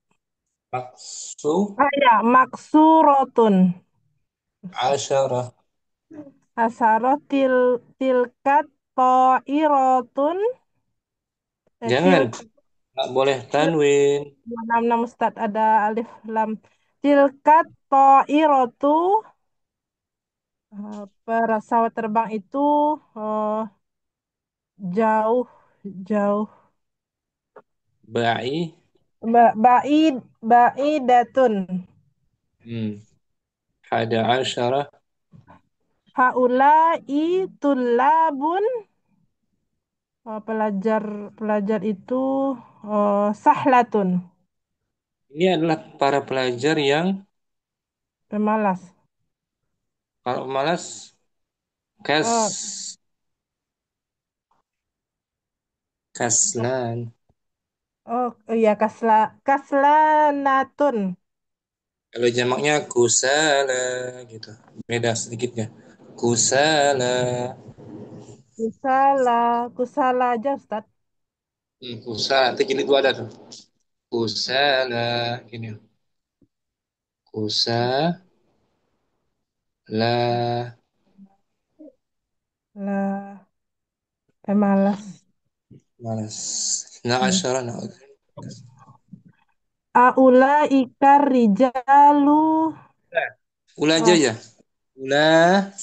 maksu ya, maksurotun. asyarah. Asarotil tilkat to'irotun. Jangan, Til nggak boleh tanwin. enam enam Ustaz ada alif lam. Tilkat to'irotu, pesawat terbang itu eh, jauh jauh. Ba'i. Baidatun. Hmm. Hada asyarah. Haulai tulabun, pelajar pelajar itu sahlatun, Ini adalah para pelajar yang pemalas. kalau malas kas Oh, Kaslan. Oh iya, kaslanatun. Kalau jamaknya kusala gitu. Beda sedikitnya. Kusala. Kusala, kusala aja Ustaz. Kusala. Itu jilid dua ada tuh. Kusala. Gini. Kusala. Lah, malas. Malas. Nah, Hmm. asyara. Nah. Aula ikar rijalu. Ula aja Ah, ya. Ula.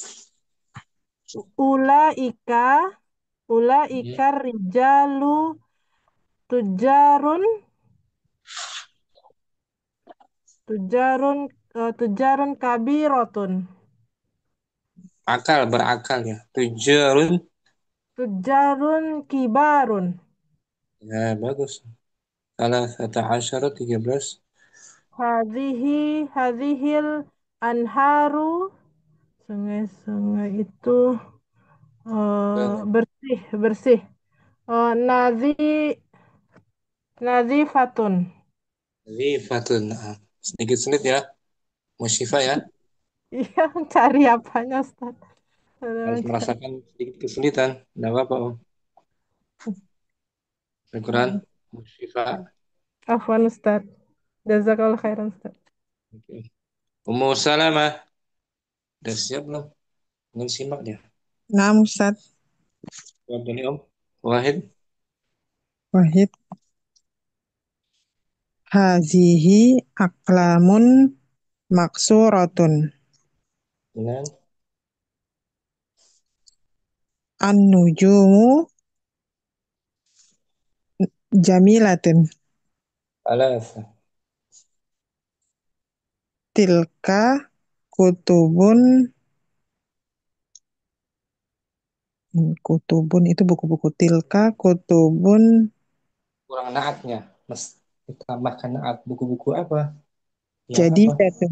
ula ika, ula Hmm. ikar rijalu tujarun, tujarun, tujarun kabirotun. Akal, berakal ya. Tujarun. Tujarun kibarun. Ya, bagus. Salah satu asyara 13. Hadhil anharu. Sungai-sungai itu bersih, bersih. Nazi, nazifatun. Rifatun. Nah, sedikit sulit ya. Musyifa ya. Iya, cari apanya, Ustaz? Harus merasakan sedikit kesulitan. Tidak apa-apa, Om. Al-Quran. Musyifa. Afwan, Ustaz. Jazakallah khairan, Ustaz. Oke. Ummu Salamah. Udah siap belum? Ingin simak dia. Naam Ustaz. Buat ini Om. Wahid. Wahid. Hazihi aklamun maksuratun. Dengan An-nujumu jamilatun. Alasa. Tilka kutubun. Kutubun itu buku-buku. Tilka kutubun Kurang naatnya. Mas, ditambahkan naat. Buku-buku apa? Yang jadi apa? jatuh.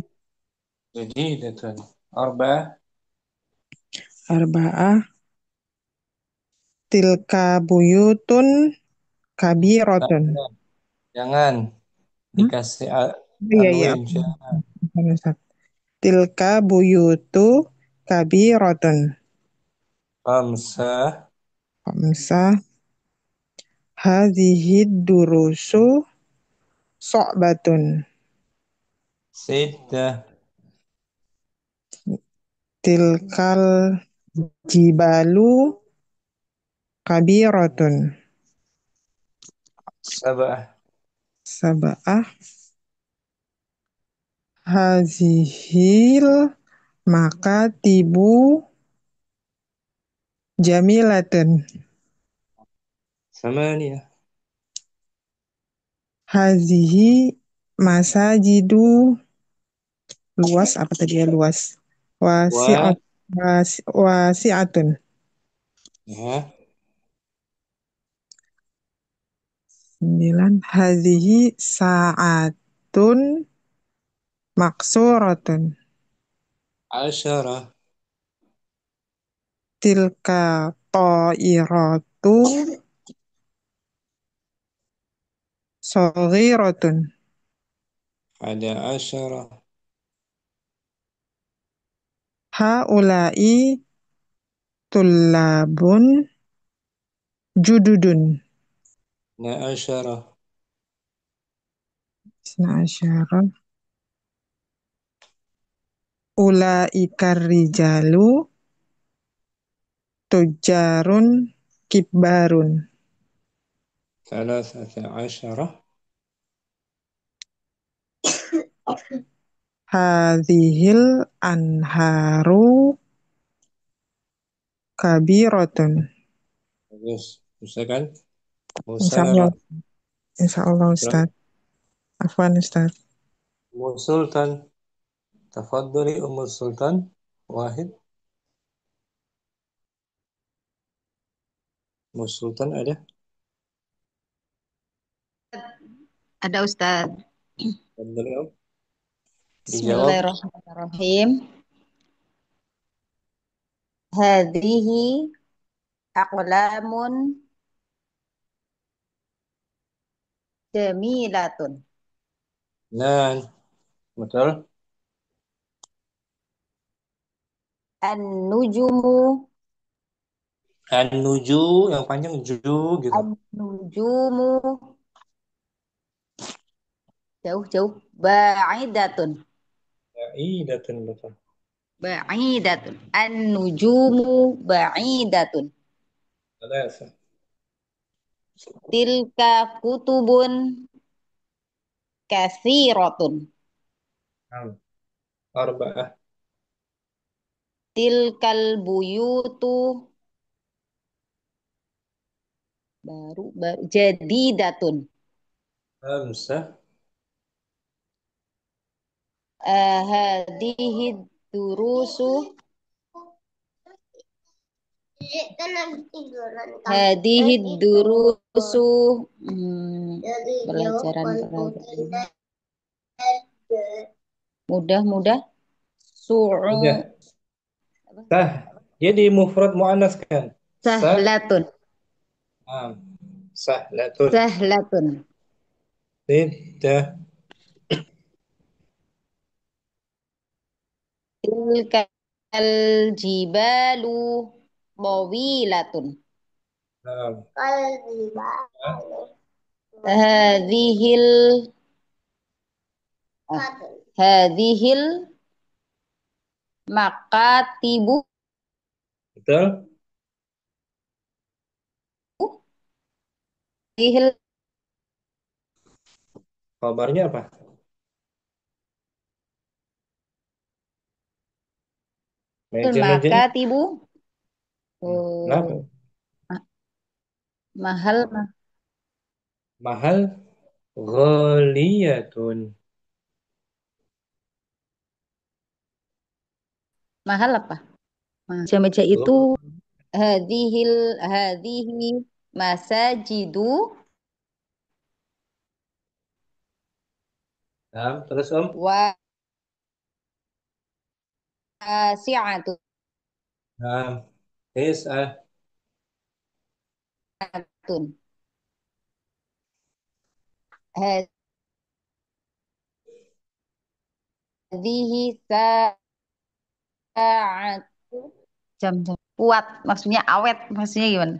Jadi, itu. Arba. Arba'ah. Tilka buyutun kabirotun. Jangan. Jangan. Hmm? Dikasih Iya, iya. tanwin. Jangan. Ustaz. Tilka buyutu kabirotun. Kamsa. Khamsah. Hadhihi durusu so'batun. Sita. Tilkal jibalu kabiratun. Sabah. Sab'ah. Hazihil makatibu jamilatun. Samania. Hazihi masajidu luas apa tadi ya luas Wa. wasiatun. Ya. 9 hazihi sa'atun maksuratun. Asyara. Tilka ta'iratu saghiratun. Ada asyara. Haula'i tullabun jududun. Na asyara. Isna asyara. Ulaikar rijalu tujarun kibbarun. Salasata asyara. Hadhil anharu kabiratun. Bagus. Bisa kan? Insyaallah. Musalamah. Insyaallah Ustaz. Afwan Ustaz. Sultan. Tafadhali Sultan. Wahid. Sultan ada? Ada Ustaz. Tafadhali Om. Dijawab. Bismillahirrahmanirrahim. Hadhihi aqlamun Jamilatun. Nah, betul. An-nujumu. An-nuju yang panjang ju gitu. An-nujumu. Jauh-jauh. Ba'idatun. Ba'idatun betul. Ba'idatun. An-nujumu ba'idatun. Salasa. Tilka kutubun kathiratun. Naam. Arba'ah. Tilkal buyutu baru jadidatun. Khamsah. Hadhihi durusu hadhihi durusu pelajaran mudah-mudah Mudah. su'u Sah. Jadi mufrad muannas kan? sahlatun Naam. Sahlatun. sahlatun Tidak. tilkal jibalu tawilatun Naam. hadhil hadhil makatibu Betul. hadhil Kabarnya apa? Meja-mejanya. makatibu Kenapa? mahal Mahal. Ghaliyatun. mahal apa meja-meja itu hadhihi masajidu Naam. Terus Om. wasi'atun Naam. Tis'ah. hadhihi sa'atu jam-jam kuat maksudnya awet maksudnya gimana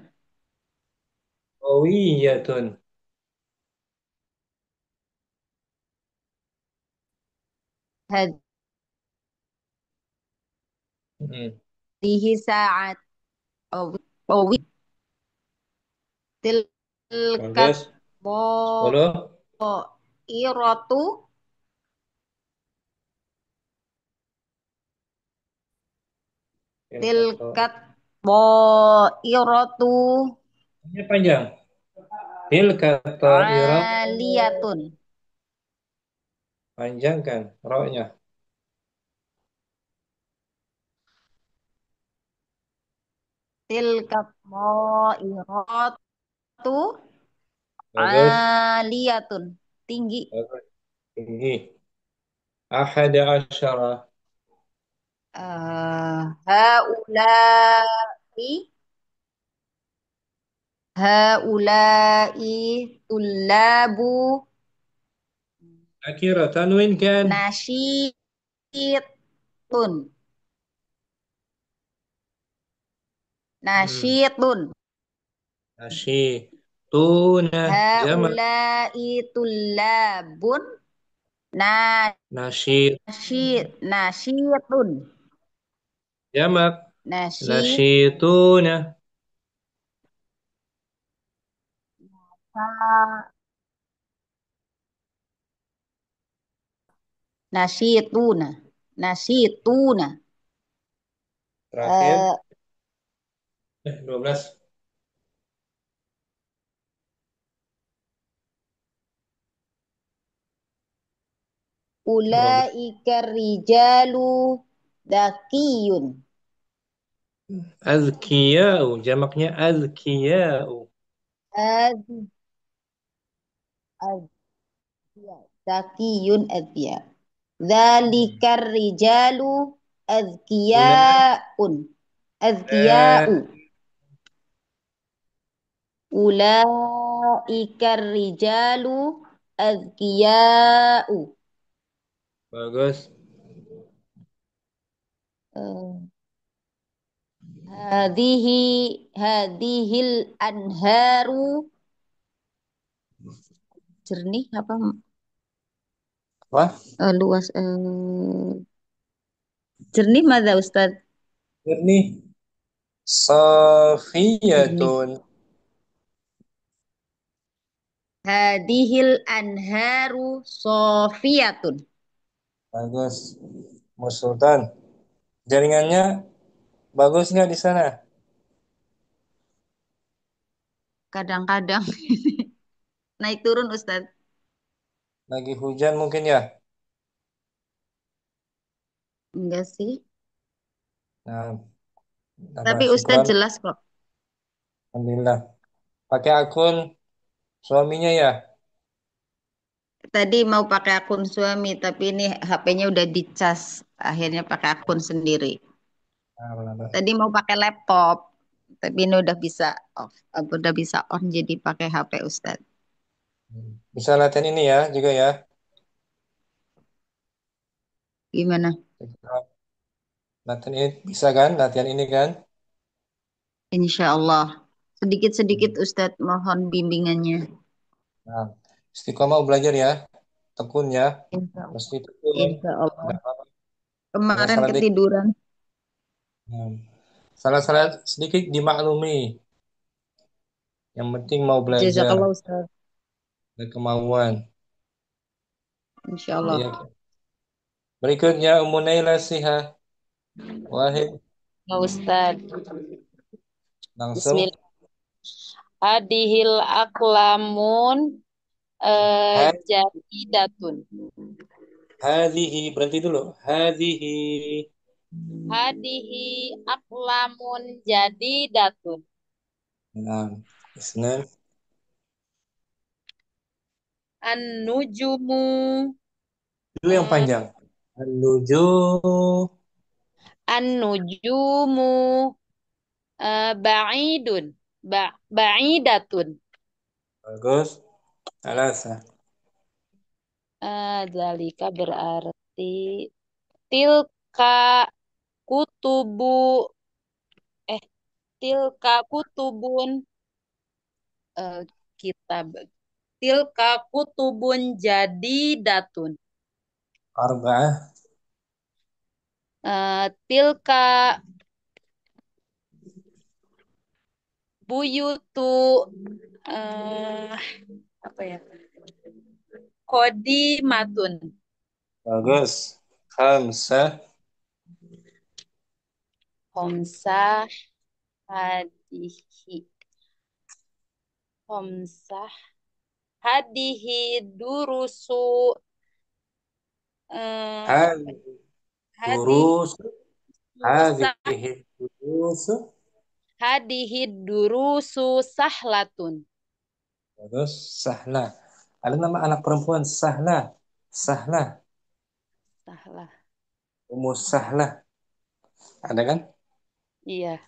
Qawiyatun. Hmm. hadhihi sa'at qawi tilkat 19. 10. iratu tilkat iratu Ini panjang. Tilka ta'irah. aliyatun Panjangkan roknya. tilkat iratu Bagus. aliyatun tinggi Bagus. Tinggi. Ahada asyara. haulai haulai tullabu Akira tanwin kan? nasyitun Hmm. nasyitun Nasyi. Tuna. Jamak. haulai tullabun Nasyid. nasyitun Jamak. nasyi Nasyituna. nasyituna nasyituna Terakhir. Eh, 12. ulaika rijalu dakiyun Azkiya'u. Jamaknya azkiya'u. Adi- adhiya dakiyun adhiya dzalikar rijalu Ula. azkiyaun azkiyau ulaika ikar rijalu azkiya'u. Bagus. Eh, Hadihi hadihil anharu jernih apa Apa? luas jernih mana Ustaz? Ini Jernih. Safiyatun. Hadihil anharu sofiyatun. Bagus. Mas Sultan. Jaringannya bagus nggak di sana? Kadang-kadang naik turun Ustaz. Lagi hujan mungkin ya? Enggak sih. Nah, apa Tapi Ustaz syukron. jelas kok. Alhamdulillah. Pakai akun suaminya ya? Tadi mau pakai akun suami, tapi ini HP-nya udah dicas. Akhirnya pakai akun sendiri. Nah, benar. Tadi mau pakai laptop, tapi ini udah bisa off, udah bisa on, jadi pakai HP Ustaz. Bisa latihan ini ya juga ya. Gimana? Latihan ini bisa kan? Latihan ini kan? Insya Allah. Sedikit-sedikit Ustadz mohon bimbingannya. Nah, istiqomah belajar ya. Tekun ya. Insya Allah. Mesti tekun. Insya Allah. Nggak apa-apa. Jangan Kemarin salah dikit. ketiduran. Nah, salah-salah sedikit dimaklumi. Yang penting mau belajar. Jazakallah Ustadz. Ada kemauan. Insya Iya. Allah. Berikutnya Ummu Naila Siha. Wahid. Ya Ustadz. Langsung. Bismillah. Hadihil aklamun jadidatun. Hadihi. Berhenti dulu. Hadihi. Hadihi aklamun jadidatun. Nah, Isnan. An-nujumu Dulu yang eh, panjang. Menuju. an-nujumu ba'idun. Ba'idatun. Bagus. Alasa. Zalika berarti tilka kutubu eh tilka kutubun eh, kitab tilka kutubun jadidatun. Arba'ah. Tilka buyutu eh, apa ya? Kodimatun. Bagus. Khamsah. Homsah hadihi. Homsah hadihi durusu eh, Hal hadihi durus. sah Hadihi durus. hadihi durusu sahlatun. Bagus. Sahla. Ada nama anak perempuan Sahla. Sahla. Sahlah. Umus Sahla. Ada kan? Iya.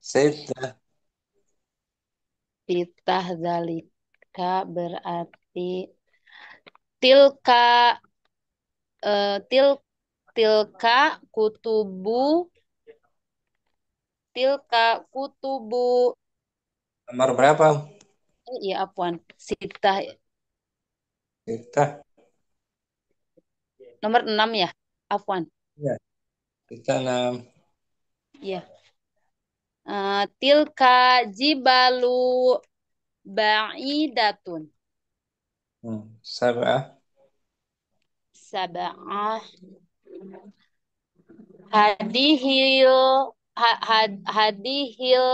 Sayyidah. Pitah zalika berarti tilka eh, til tilka kutubu tilka kutubu Nomor berapa? iya apuan sitah Kita. nomor 6 ya apuan Ya. Kita 6. iya tilka jibalu ba'idatun Sab'ah. sab'ah hadihil hadihil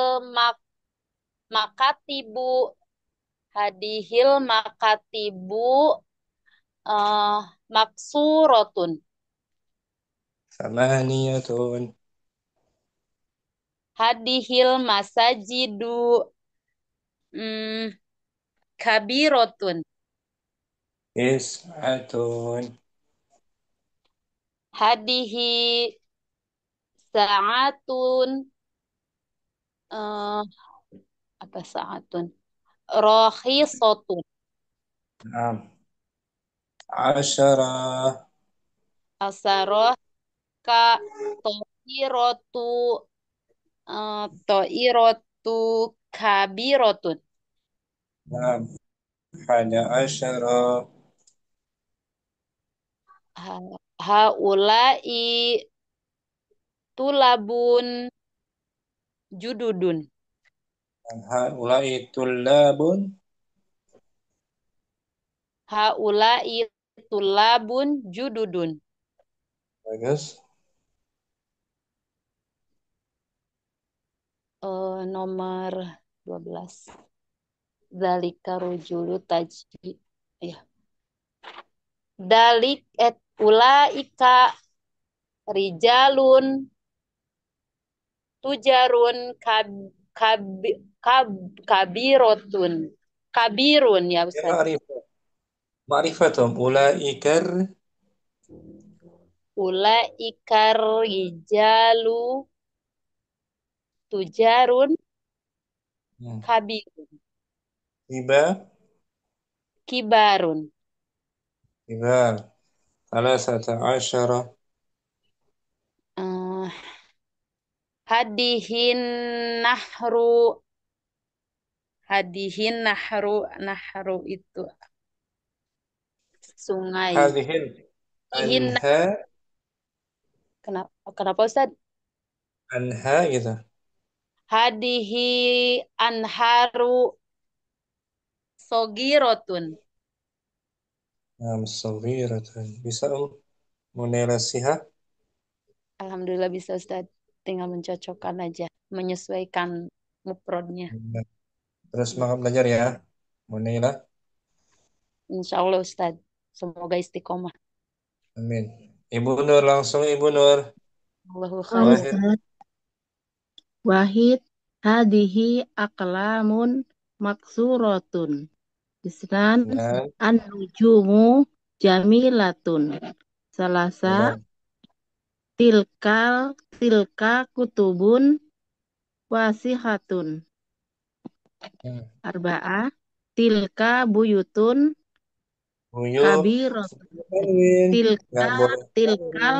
makatibu hadihil makatibu eh maksurotun Samaniyatun. hadihil masajidu mm, kabirotun Tis'atun. hadihi saatun eh apa saatun Rohisotun. Naam. Asyara. Asaroh ka toirotu toirotu kabirotun. Naam. Hada asyara. Haulai tulabun jududun. Haulai tullabun. Haulai tulabun jududun. Bagus. Nomor 12. Dalika rujulu tajdi. Ya. Dalik ulaika rijalun tujarun kab, kabirotun. Kabirun ya Ya Ustaz. ma'rifah. Ma'rifatum. Ulaikar. Ulaikar rijalu tujarun kabirun. Tiba. Kibarun. Tiba. Salasata asyara. Eh, hadihin nahru. Hadihin nahru itu sungai. Hadihin Hadihin anha. kenapa Ustaz? Anha gitu. Hadihi anharu sogirotun. Naam, saghiratan. Bisa munirasiha. Alhamdulillah bisa Ustaz. Tinggal mencocokkan aja. Menyesuaikan mufrodnya. Terus semangat belajar ya. Munira. Insya Allah Ustaz. Semoga istiqomah. Amin. Ibu Nur, langsung Ibu Nur. Allahu Oh, khair. Wahid. Ustaz. Wahid hadihi aklamun maksuratun. Isnan Dan, an-nujumu jamilatun. Salasa dan, tilka kutubun wasihatun. hmm. Arba'ah tilka buyutun Buyu. kabiratun. Tanwin. Nggak Tilka boleh tanwin. tilkal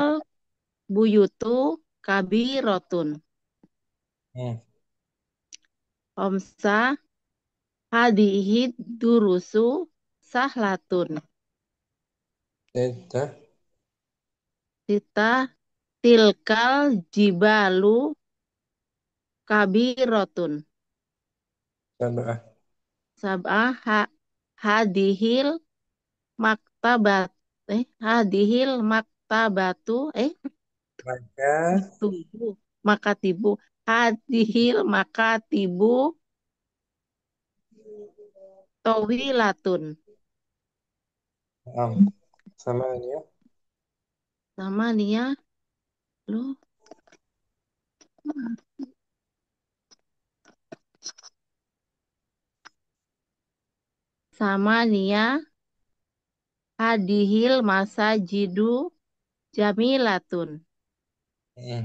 buyutu kabiratun. Hmm. Omsa hadihi durusu sahlatun. Sita. Sita tilkal jibalu kabiratun. Sabah. Sab'ah hadihil maktabat hadihil maktabatu Maka maktubu makatibu hadihil makatibu tawilatun. sama ini ya. Sama nih ya lu sama nih ya hadihil masajidu jamilatun. Hmm.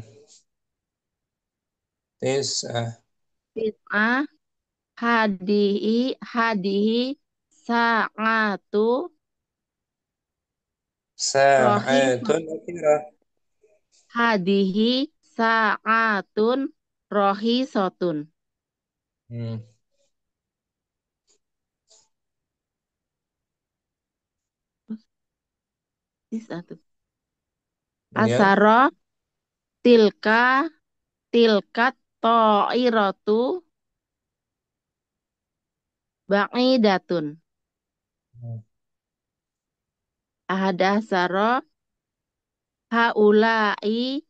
Tis'ah. Bid'ah hadihi sa'atu Sa'atun rohisatun. akhirah. Hadihi sa'atun rohisatun. Hmm. Satu. Kemudian Asaro tilka tilkat ta'iratu ba'idatun. hmm. Ahadasaro haulai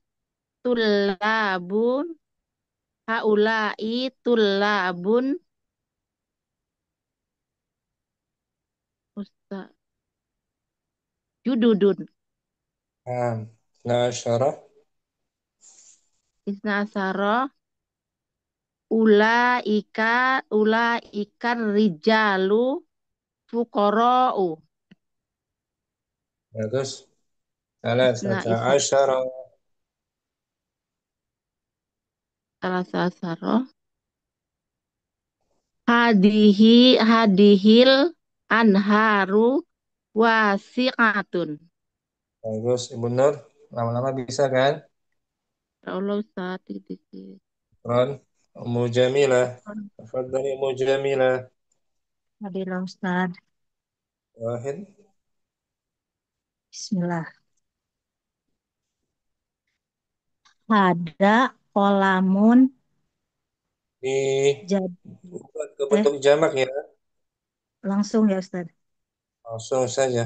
tullabun haulai tullabun usta jududun. La asyarah. Isna asaro ulaika rijalu fuqara'u. Bagus. Isna Salasata isna asyara. salah asaro hadihil anharu wasiqatun. Bagus, Ibu Nur. Lama-lama bisa kan? Ya Allah Ustaz, dikit-dikit. Ron, Ummu Jamilah. Tafadhali Ummu Jamilah. Alhamdulillah Ustaz. Wahid. Bismillah. Ada kolamun jadi Buat ke bentuk jamak ya. langsung ya Ustaz. Langsung saja.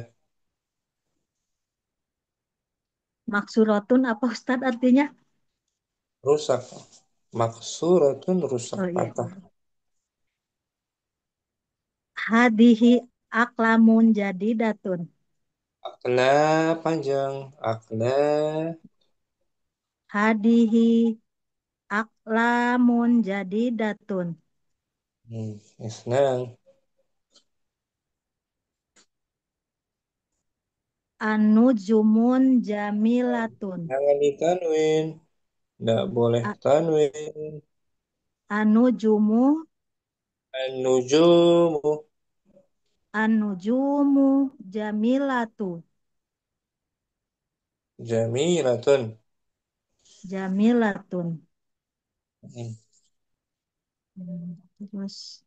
Maksuratun apa Ustaz artinya? Rusak. Maksuratun rusak Oh iya. patah. Hadihi aklamun jadi datun. Akla panjang. Akla. Hadihi aklamun jadi datun. Senang. Anujumun jamilatun. Jangan ditanwin. Tidak boleh A- tanwin. Anujumu An-nujumu. anujumu jamilatu. Jamilatun. Jamilatun. Hmm. Terus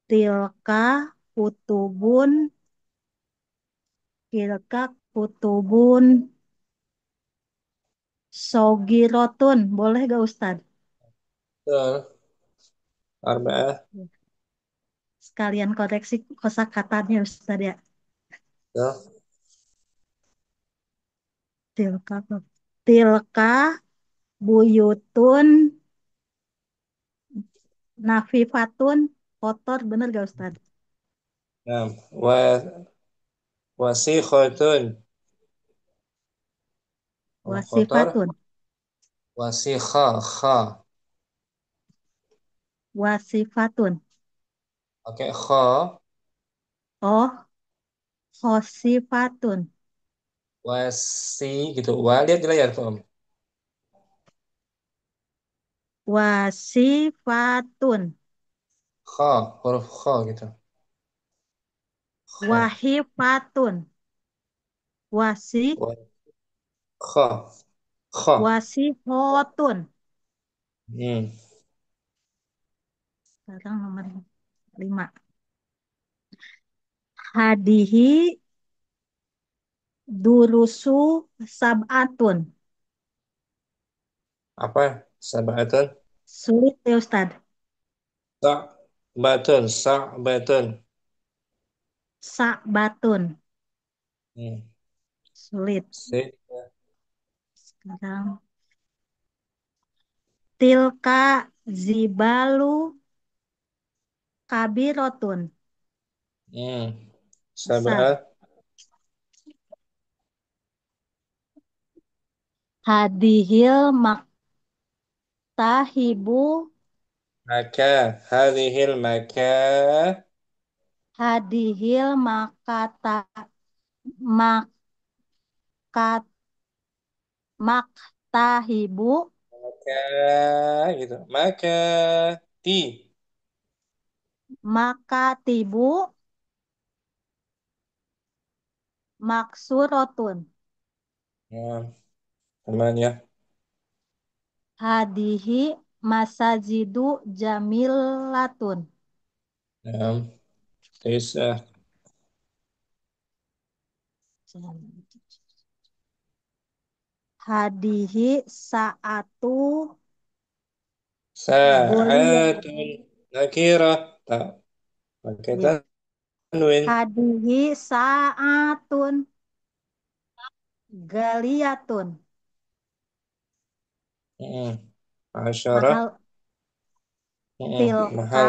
tilka kutubun tilka kutubun sogirotun. Boleh gak Ustaz? Betul. Arba'ah. Sekalian koreksi kosakatanya Ustaz ya. Betul. Tilka tilka buyutun nafifatun kotor bener gak Ustaz? Nah, wasikhotun. Kalau kotor, Wasifatun wasikha, kha. wasifatun. Pakai kha, Oh, khosifatun. wasi gitu. Wa, lihat di layar, Om. Wasifatun. Kha, huruf kha gitu. Kha. Wahifatun. Wasi Wa, kha. Kha. wasihotun. Hmm. Sekarang nomor 5. Hadihi durusu sab'atun. Apa? Sab'atun. Sulit ya Ustaz. Sa'batun. Sa'batun. Sa'batun. Hmm. Sulit. Sip. Sekarang tilka zibalu kabirotun. Hmm. Besar. Sab'ah. Hadihil maktahibu Maka. Hadihil maka. hadihil makata makat maktahibu Maka. Gitu. Maka. Ti. makatibu maksurotun. Nah, teman ya. Hadihi masajidu jamilatun. Nah, Tis'ah. Hadihi saatu goliyah. Sa'atun. Nakirah. Tak pakai Ya. tanwin. Hadihi saatun galiyatun. Asyarah. Mahal tilka. Mahal.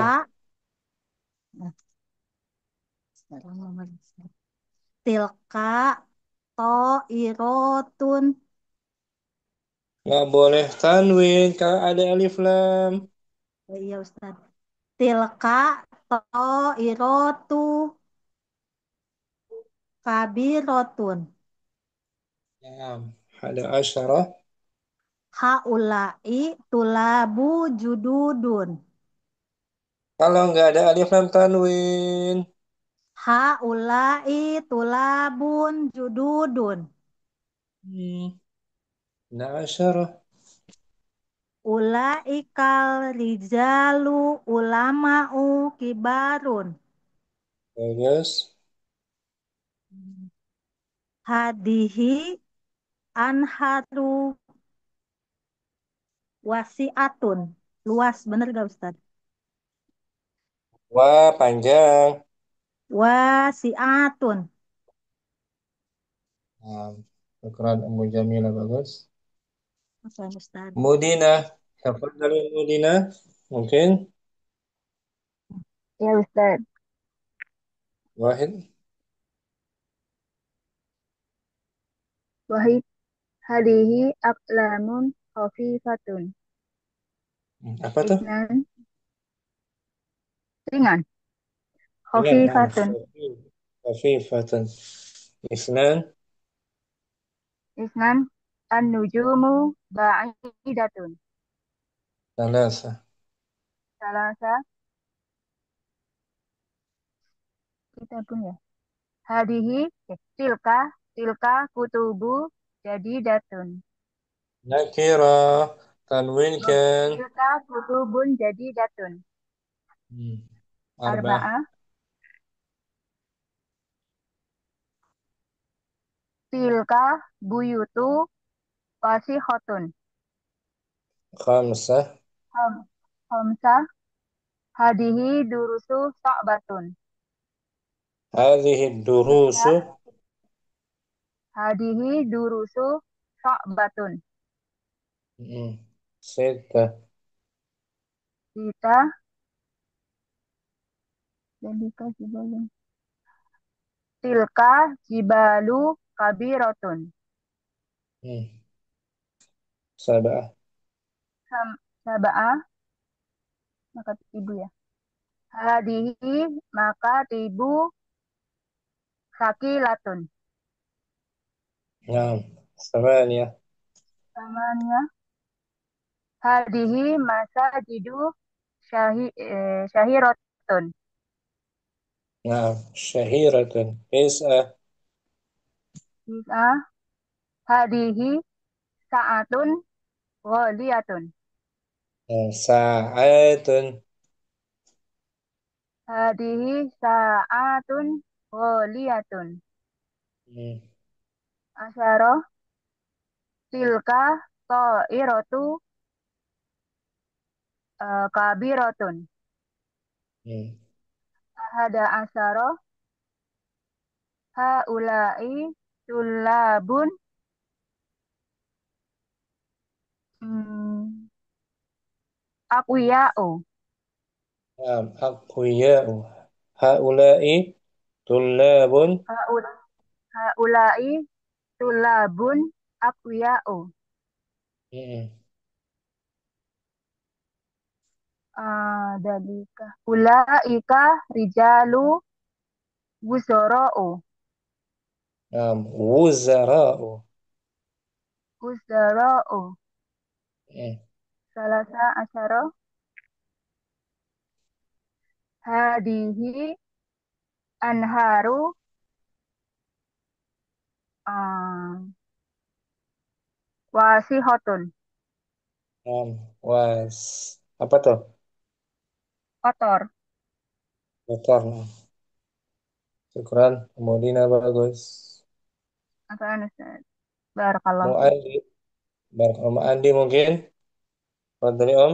Nah, sekarang nomor tilka toirotun. Nggak boleh tanwin kalau ada alif lam. Oh, iya Ustaz. Tilka toirotu kabirotun. Nah, ada asyarah. Haulai tulabu jududun. Kalau nggak ada alif lam tanwin. Haulai tulabun jududun. Hmm. Nah, asyarah. Ulaikal rijalu ulama'u kibarun. Bagus. Hadihi anharu wasiatun. Luas, bener gak Ustaz? Wah, panjang. Wasiatun. Nah, ukuran Ummu Jamila bagus. Ustaz, Ustaz. Mudina. Siapa dari Mudina? Mungkin. Ya Ustaz. Wahid. Wahid hadihi aqlamun khafifatun. Apa tuh? Isnan ringan. Ringan. Nah, Khafifatun. khafifatan. Isnan. Isnan an-nujumu ba'idatun. Salasa. Salasa kita pun ya. Hadihi tilka kutubu jadidatun. Nakira. Tanwinkan. Tilka kutubun jadidatun. Hmm. Arba'ah. Arba'ah. Tilka buyutu fasihotun. Khamsah. Khamsah. Hadihi durusu sa'batun. Hadhihi durusu. Sita. Hadihi durusu sa'batun. Sita. Sita. Dan dikasih balon. Tilka jibalu kabirotun. Hmm. Sab'ah. Saba'ah. Maka ibu ya. Hadihi maka ibu sakilatun. Naam. Thamaniyah. Namanya hadihi masajidu syahirotun. Naam. Syahiratun. Tis'ah. Bisa hadihi saatun ghaliyatun. Sa'atun. Hadihi saatun ghaliyatun. Hmm. Asyarah tilka ta'iratu kabirotun. Hmm. Hada asyarah haulai tulabun hmm, aqwiya'u. Naam. Aqwiya'u. Haula'i tullabun. Haulai tulabun aqwiya'u. Hmm. Dalika ulaika rijalu wuzara'u. Naam. Wuzara'u. Wuzara'u. Hmm. Salasa asyara hadihi anharu uh, wasihotun. Naam. Was. Apa tuh? Kotor. Kotor. Naam. Syukran. Mudina bagus. Apaan Ustaz? Barakallahu fiik. Mu'andi. Mu'andi mungkin. Fadli Om.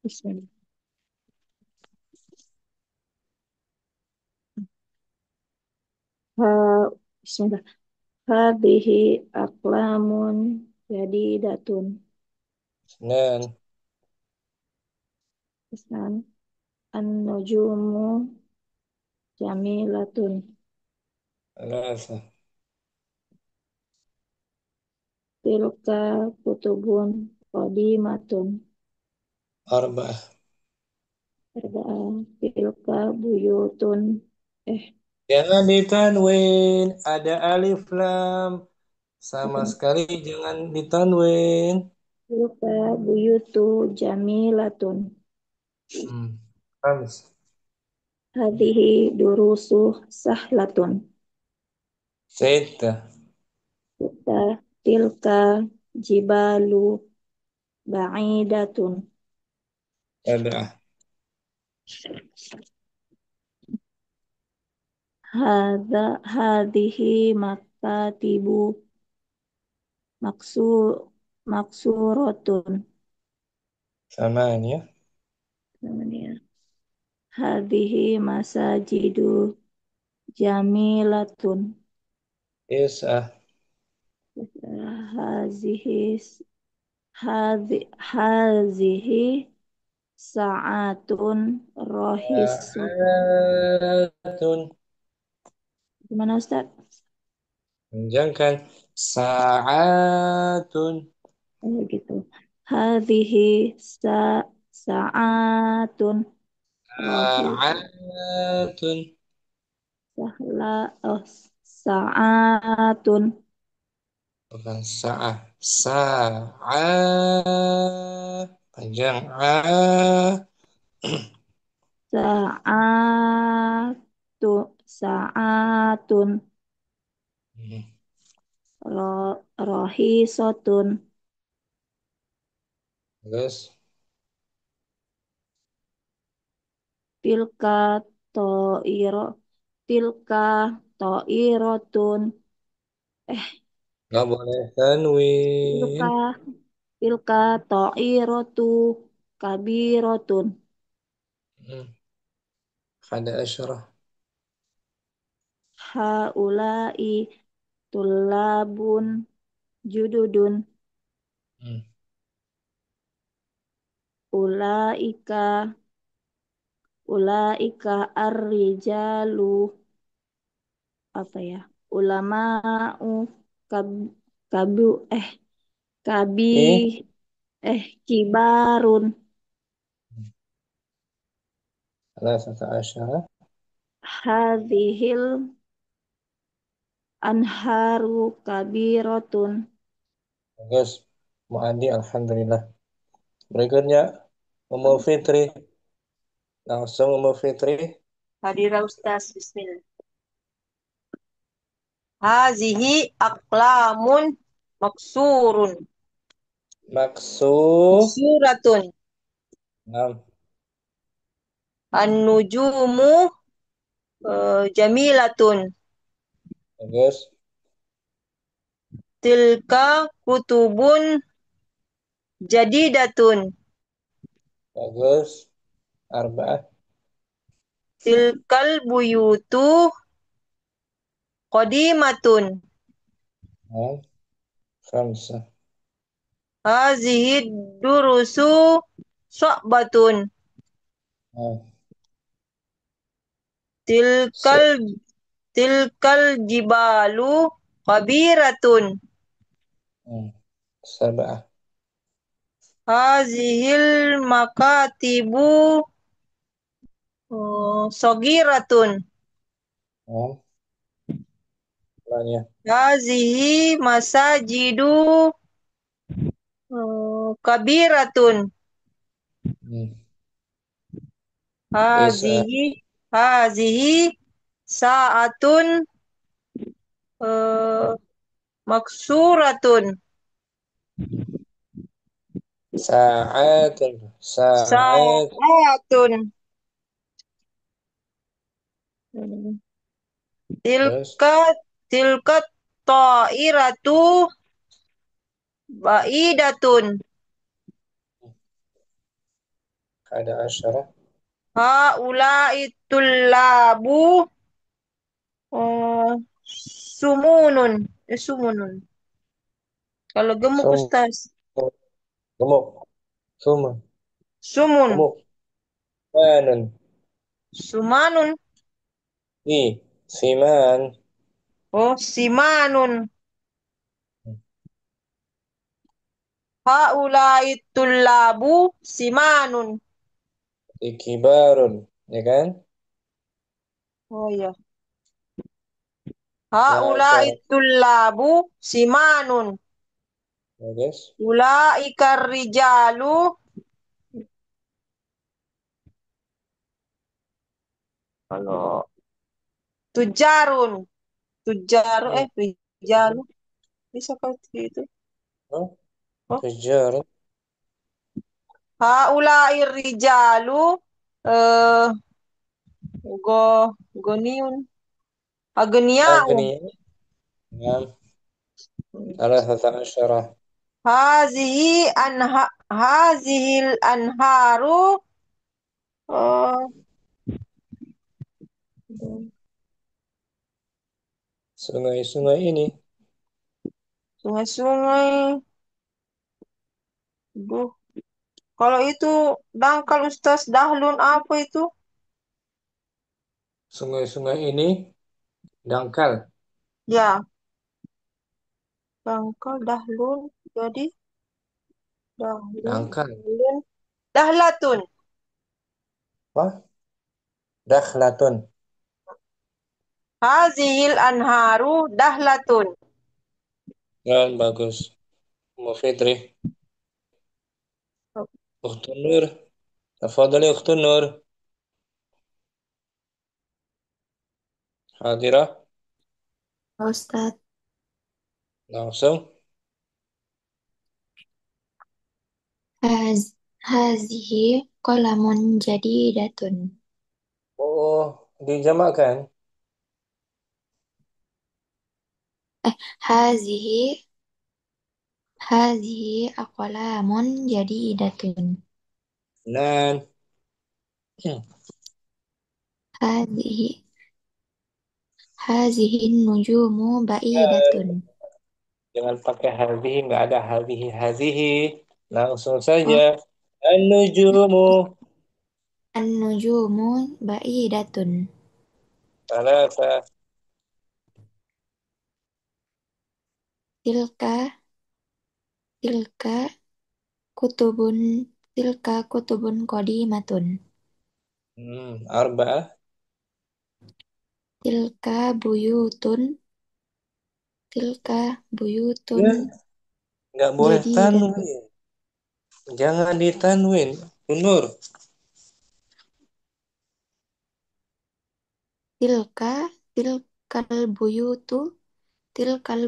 Bismillah. Ha, Bismillah. Hadhihi aqlamun jadidatun. Isnan. Isnan an-nujumu jamilatun. Salasa. Tilka kutubun qadimatun. Arba'ah. Arba'ah. Tilka buyutun. Eh, Jangan ditanwin. Ada alif lam. Sama Betul. sekali jangan ditanwin. Tilka buyutu jamilatun. خمس. Hadhihi durusu sahlatun. ستة. Tilka jibalu ba'idatun. سبعة. Hadhihi makatibu maksur maksuratun. ثمانية. Hadhihi masajidu jamilatun. تسعة. Hazihi hazihi sa'atun rohisatun. ساعات. Gimana Ustaz? Panjangkan. ساعات. Gitu. Hadhihi sa'atun rohisatun. ساعات. Oh, sa'atun Bukan sa'ah. Sa'ah. Panjang. Ah. sa'atu sa'atun Hmm. rohisatun. Terus. Tilka to'iro tilka to'iratun. Nggak boleh tanwin. Tilka tilka to'iratu kabiratun. Hmm. Ada asyarah. Haula'i tulabun jududun. Hmm. Ulaika ulaika ar-rijalu apa ya? Ulama'u kab, kabu kabi Ih. kibarun. ثلاثة عشر. Hadhil anharu kabiratun. Bagus. Mu'adi, alhamdulillah. Berikutnya, Ummu Fitri. Langsung Ummu Fitri. Hadirah Ustaz, bismillah. Hazihi aklamun maksurun. Maksud. Maksuratun. Nah, An-nujumu jamilatun. bagus. Tilka kutubun jadidatun. Bagus. Arba'ah. Tilkal buyutu qadimatun. Nah, khamsah. Hazihi durusu so'batun. Nah, Tilkal tilkal jibalu kabiratun. Sab'ah. Hazihil makatibu sogiratun. Nah, lainnya. Hazihi masajidu kabiratun. Hmm. Tis'ah. Hazihi sa'atun maksuratun. Sa'atun. Sa'at. Sa'atun. Terus. Tilka tilka ta'iratu ba'idatun. Ada asyarah. Haula'i tullabu sumunun. Sumunun. Kalau gemuk Sum. Ustaz. Gemuk. Sum. Sumun. Gemuk. Manun. Sumanun. Siman. Oh, simanun. Haula'i tullabu simanun. Kibarun. Ya kan? Oh iya. Ya Haula'i asyarah. tullabu simanun. Bagus. Ulaika rijalu. Kalau tujarun. Tujar, rijalu. Bisa kau itu? Oh, Oh. tujar. Haulai rijalu. Eh, goniun. Agniyaun. أغنياء. نعم. 13. Hazihil anharu. Sungai-sungai ini. Sungai-sungai. Duh. Kalau itu dangkal Ustaz, dahlun apa itu? Sungai-sungai ini dangkal. Ya, dangkal dahlun. Jadi Dangkal. dahlun. Dahlatun. Apa? Dakhlatun. Hazihil anharu dahlatun. Nah, bagus. Mu Fitri. Ukhtun Nur. Tafadhali Ukhtun Nur. Hadirah. Ustaz. Langsung. Hazihi qalamun jadidatun. Oh, dijamakkan. Hazihi aqlamun jadidatun. Nan. Hazihi nujumu ba'idatun. Jangan pakai hadhihi, nggak ada hadhihi. Langsung saja. An-nujumu. An-nujumu ba'idatun. Salasa. Tilka kutubun qadimatun. Arba'ah. Tilka buyutun Ya, nggak boleh jadidatun. tanwin. Jangan ditanwin. Nur. Tilkal buyutu tilkal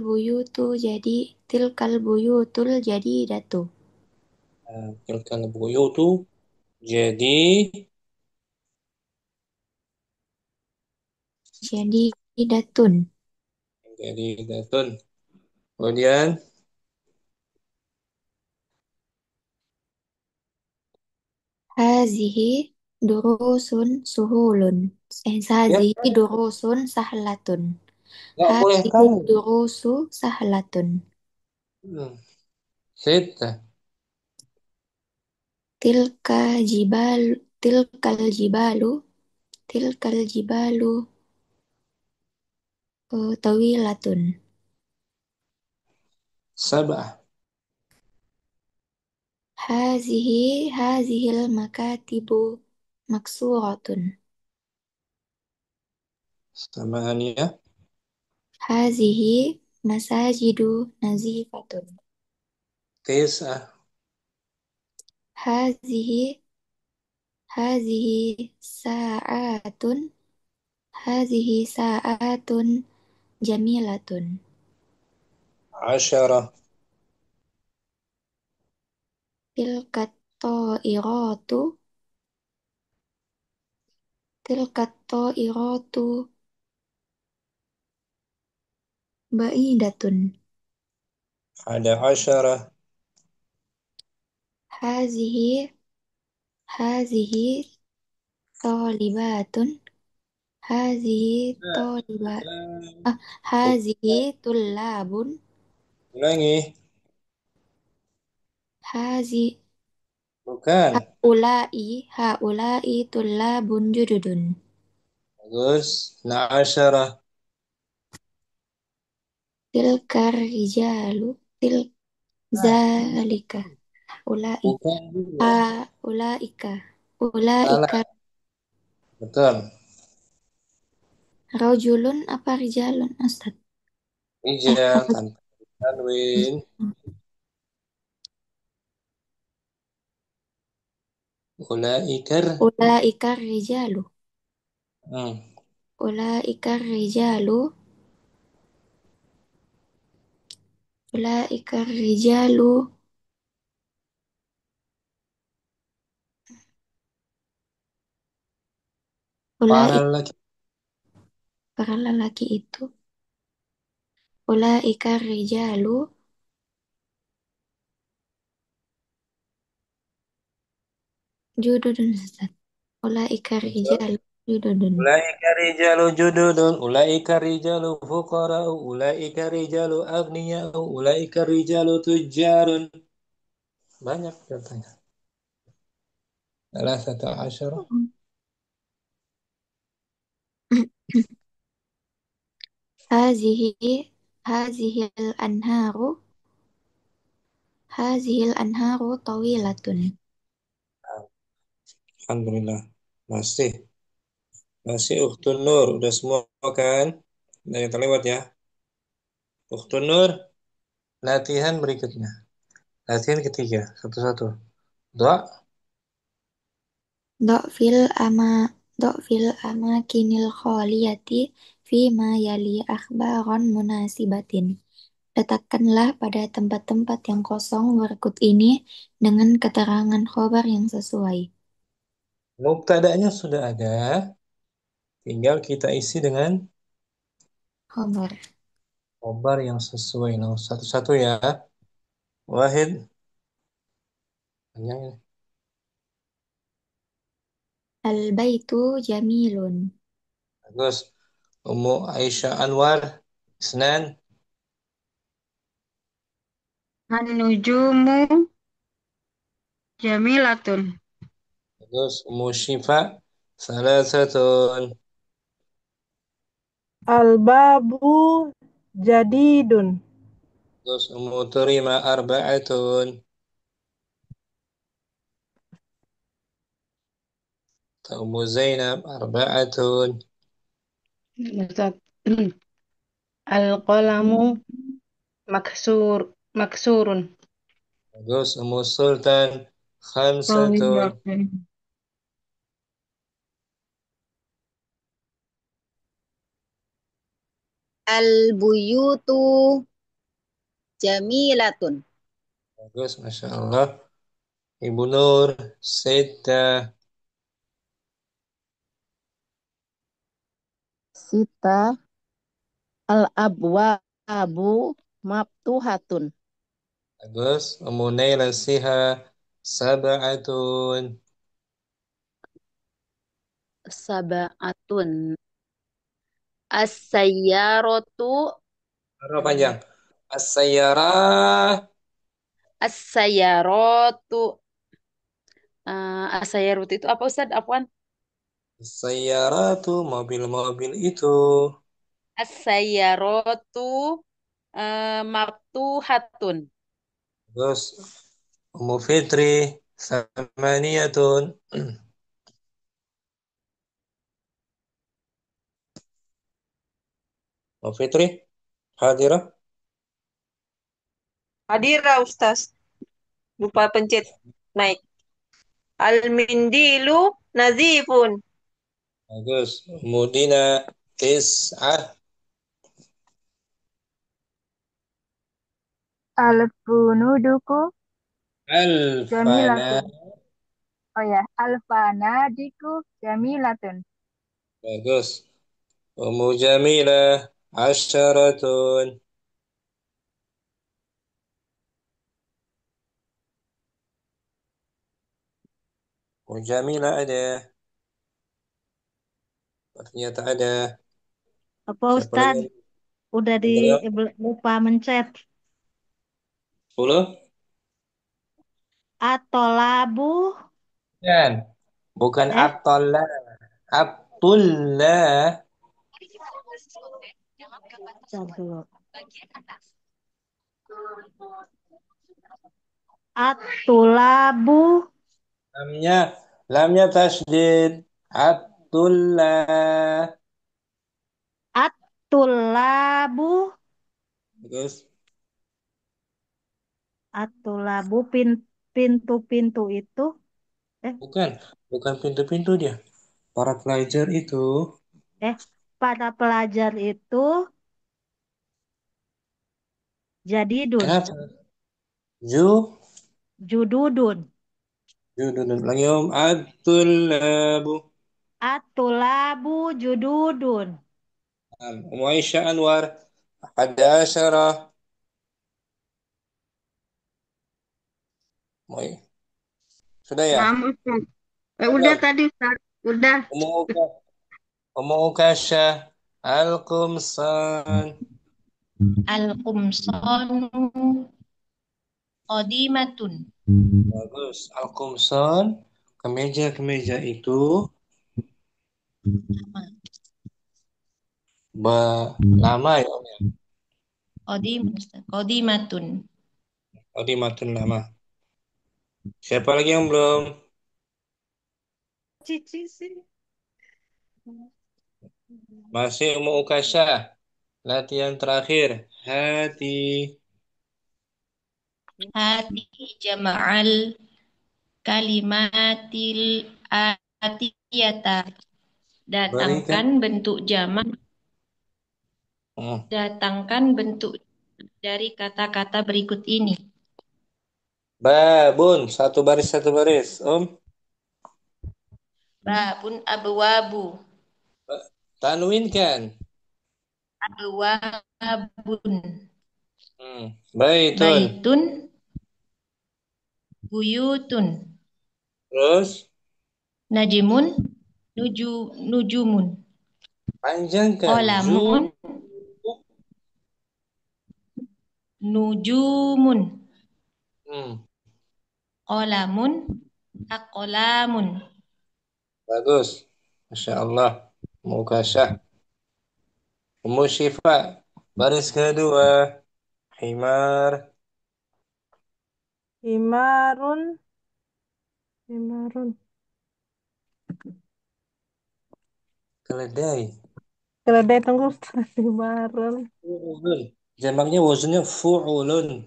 buyutul jadidatu. Tilkal buyutu. Jadi Jadidatun. datun. Kemudian Hazihi durusun suhulun. ya Hazihi durusun sahlatun. nggak boleh Hazihi tanwin. durusu sahlatun. Sita. Tilka jibal tilkal jibalu tilkal jibalu tawilatun. Sab'ah. Hazihil makatibu maksuratun. Samaniyah. Hazihi masajidu nazifatun. Tis'ah. Hazihi sa'atun jamilatun. Asyarah. Tilkat ta'iratu ba'idatun. Ada asyarah. Hazihi talibatun. Hazihi talibat. Hazihi tullabun. Ulangi. Hazi Bukan. haula'i tullabun jududun. Bagus. Na'asyarah. Tilkar rijalu zalika ula'i Bukan juga. ulaika Salah. Betul. rajulun apa rijalun Ustaz? Ijal tanpa tanwin. Ulaikar. Ulaikar rijalu. Hmm. Ulaikar rijalu. Ulaikar rijalu. Para Ulaik lelaki. para lelaki itu. Ulaikar rijalu. Jududun Ustaz. Ulaikar rijalu. Jududun. Ulaika rijalu jududun, ulaika rijalu fuqara'u, ulaika rijalu aghniya'u, ulaika rijalu tujjarun. Banyak contohnya. Salah satu asyara. Hazihi hazihil anharu hazihil anharu tawilatun. Alhamdulillah. Masih. Masih Ukhtun Nur. Udah semua kan? Ada yang terlewat ya. Ukhtun Nur. Latihan berikutnya. Latihan ketiga. Satu-satu. Doa. Do'fil ama Do'fil amakinil kholiyati fima yali akhbaron munasibatin. Letakkanlah pada tempat-tempat yang kosong berikut ini dengan keterangan khobar yang sesuai. Mubtada'nya sudah ada. Tinggal kita isi dengan Khobar. khobar yang sesuai. Nah, satu-satu ya. Wahid. Panjang ini. Al-baitu jamilun. Bagus. Ummu Aisyah Anwar. Isnan. An-nujumu jamilatun. Bagus. Ummu Syifa. Salasatun. Al-babu jadidun. Bagus. Ummu Turima arba'atun. Ummu Zainab arba'atun. Ustaz. Al-qalamu maksurun. Bagus. Ummu Sultan khamsatun. Tawiyatun. Al-buyutu jamilatun. Bagus. Masya Allah. Ibu Nur. Sita. Sita al-abwabu maftuhatun. Bagus. Ummu Naila Siha. Sab'atun. Sab'atun. As-sayyaratu Arah panjang. As-sayyarah. as-sayyaratu as-sayyaratu itu apa Ustaz? Apaan? As-sayyaratu. Mobil-mobil itu. As-sayyaratu maftuhatun. Terus Ummu Fitri. Samaniyatun. Ummu Fitri. Hadirah. Hadira Ustaz. Lupa pencet naik. Al-mindilu nazifun. Bagus. Ummu Dina. Tis'ah. Al-funuduku Alfana. jamilatun. Oh ya, al-fanadiku jamilatun. Bagus. Ummu Jamilah. Asyaratun. Ummu Jamilah ada. Ternyata ada. Apa Siapa lagi? Ustaz? Udah Berapa? lupa mencet. 10? Atolabu. Bukan. Bukan Atollah. Abdullah. Bentar dulu. Atulabu. Lamnya tasdid. Abdullah. Atulabu. Bagus. Atulabu pintu-pintu itu. Eh, Bukan, bukan pintu-pintu dia. Para pelajar itu, Para pelajar itu jadidun, kenapa? Ju, jududun, judulun. Lagi om, at-tullabu. atulabu jududun, Umu Aisyah Anwar, ada asyarah. Sudah ya? Naam Ustaz. Udah Belum? tadi Ustaz. Udah. Umu Uka, Umu Ukasha, Al-Qumsan. Al-qumsanu qadimatun. Bagus. Al-Qumsan, kemeja-kemeja itu lama ya Om ya? Qadimatun. Qadimatun lama. Siapa lagi yang belum? cici sih. Masih Umu Ukasha. Latihan terakhir. Hati. Hati jama'al kalimatil atiyata. Berikan. Datangkan bentuk dari kata-kata berikut ini. Babun. Satu baris, satu baris. Om. Babun abwabu. Tanwinkan. Abwabun. Baitun. Baitun. Buyutun. Terus. Najimun. Nujumun. Panjangkan. Qalamun. Nujumun. Qalamun. Aqlamun. Bagus. Masya Allah. Mukasah. Umu Syifa. Baris kedua. Himar. Himarun. Himarun. Keledai. Keledai tunggu Ustaz. Himarun. Fu'ulun. Jamaknya wazannya fu'ulun.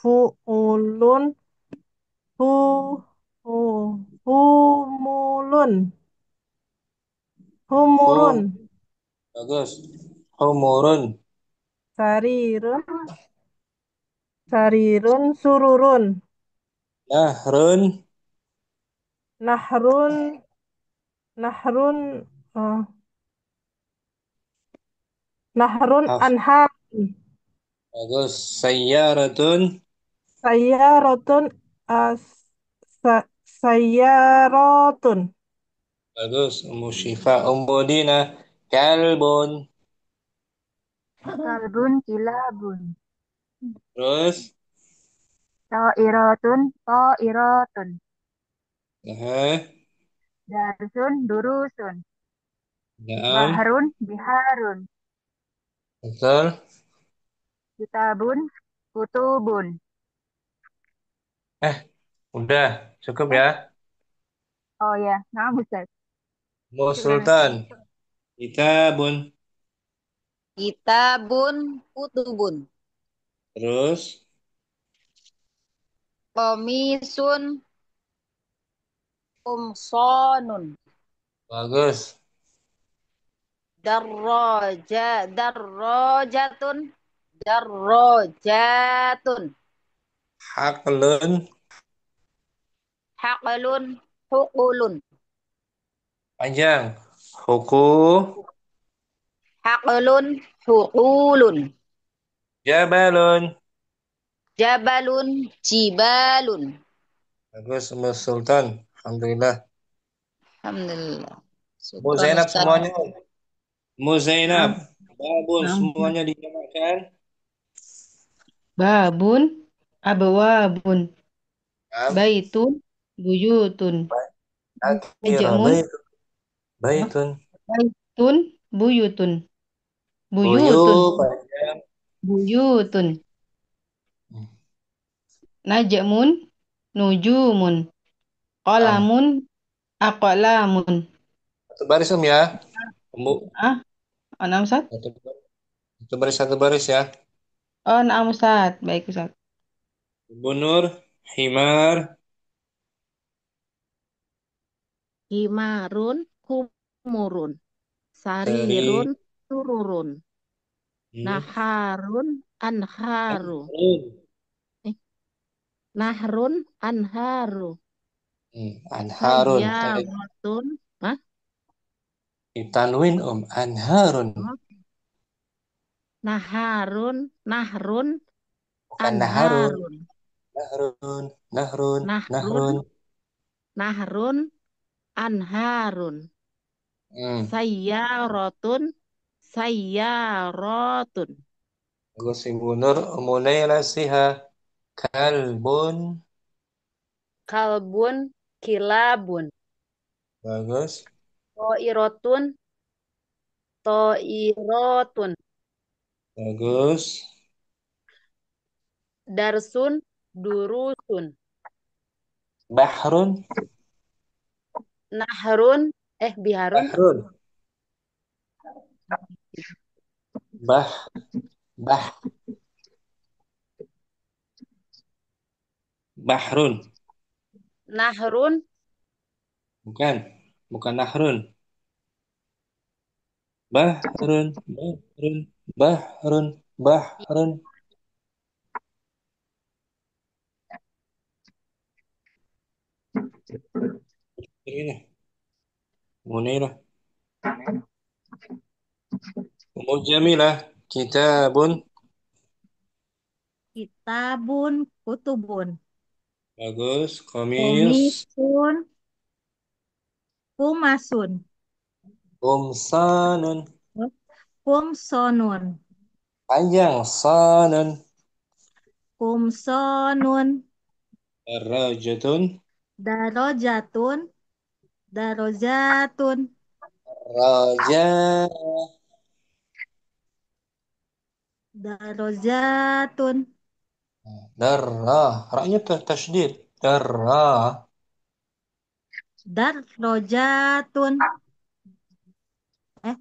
Fu'ulun. Hu. Hu. Humulun. Humurun. Bagus. Humurun. Sarirun. Sarirun. Sururun. Nahrun. Nahrun. Nahrun. uh, Nahrun anhar. Bagus. Sayyaratun. Sayyaratun. Sayyaratun. Bagus. Umu Syifa. Umu Dina. Kalbun. Kalbun kilabun. Terus. Ta'iratun ta'iratun. Nah. Darsun durusun. Naam. Baharun biharun. Betul. Kitabun kutubun. Udah. Cukup ya. Oh ya, nah Ustaz. Umu Syukran Sultan. Ustaz. Kitabun. Kitabun kutubun. Terus. Komisun kumsonun. Bagus. Darrojatun. Darrojatun. Haqlun. Haqlun. Huqulun. Panjang. Huku. Haqlun. Huqulun. Jabalun. Jabalun. Jibalun. Bagus, Umu Sultan. Alhamdulillah. Alhamdulillah. Mu Syukran Zainab Ustaz. semuanya. Mu Zainab. Naam. Babun Naam. semuanya dijamakan. Babun abwabun. Naam. Baitun buyutun. Akhirah. Najamun Baitun. baitun buyutun. Buyu Buyutun. panjang. Buyutun. Najamun nujumun. Naam. Qalamun aqlamun. Satu baris Om ya. Umu. Naam Ustaz? Satu baris ya. Oh, naam Ustaz. Baik Ustaz. Bunur. Himar. Himarun kumurun. Sari. Sarirun sururun. Naharun anharu. Anharun. Eh, nahrun anharu. Anharun. Sayyaratun. Hah? Ditanwin Anharun. Oh, nahrun Bukan naharun. anharun. Nahrun. Nahrun. Nahrun Nahrun. nahrun anharun. Hmm. Sayyaratun. Bagus Ibu Nur. Munaila siha. Kalbun. Kalbun, kilabun. Bagus. Toirotun, toirotun. Bagus. Darsun, durusun. Bahrun. Nahrun, biharun. Bahrun. Bah. Bah. Bahrun. Nahrun, Bukan. Bukan nahrun. Bahrun. Bahrun. Bahrun. Bahrun. Ini. Munirah. Umul Jamilah. Kitabun. Kitabun kutubun. Bagus. Komis. Komisun kumasun. Kumsanun. Kumsonun. Panjang. Sanun. Kumsonun. Darajatun. Darojatun. Darojatun. Raja. Darojatun. Darra. Raknya tasydid. Darra. Darrojatun.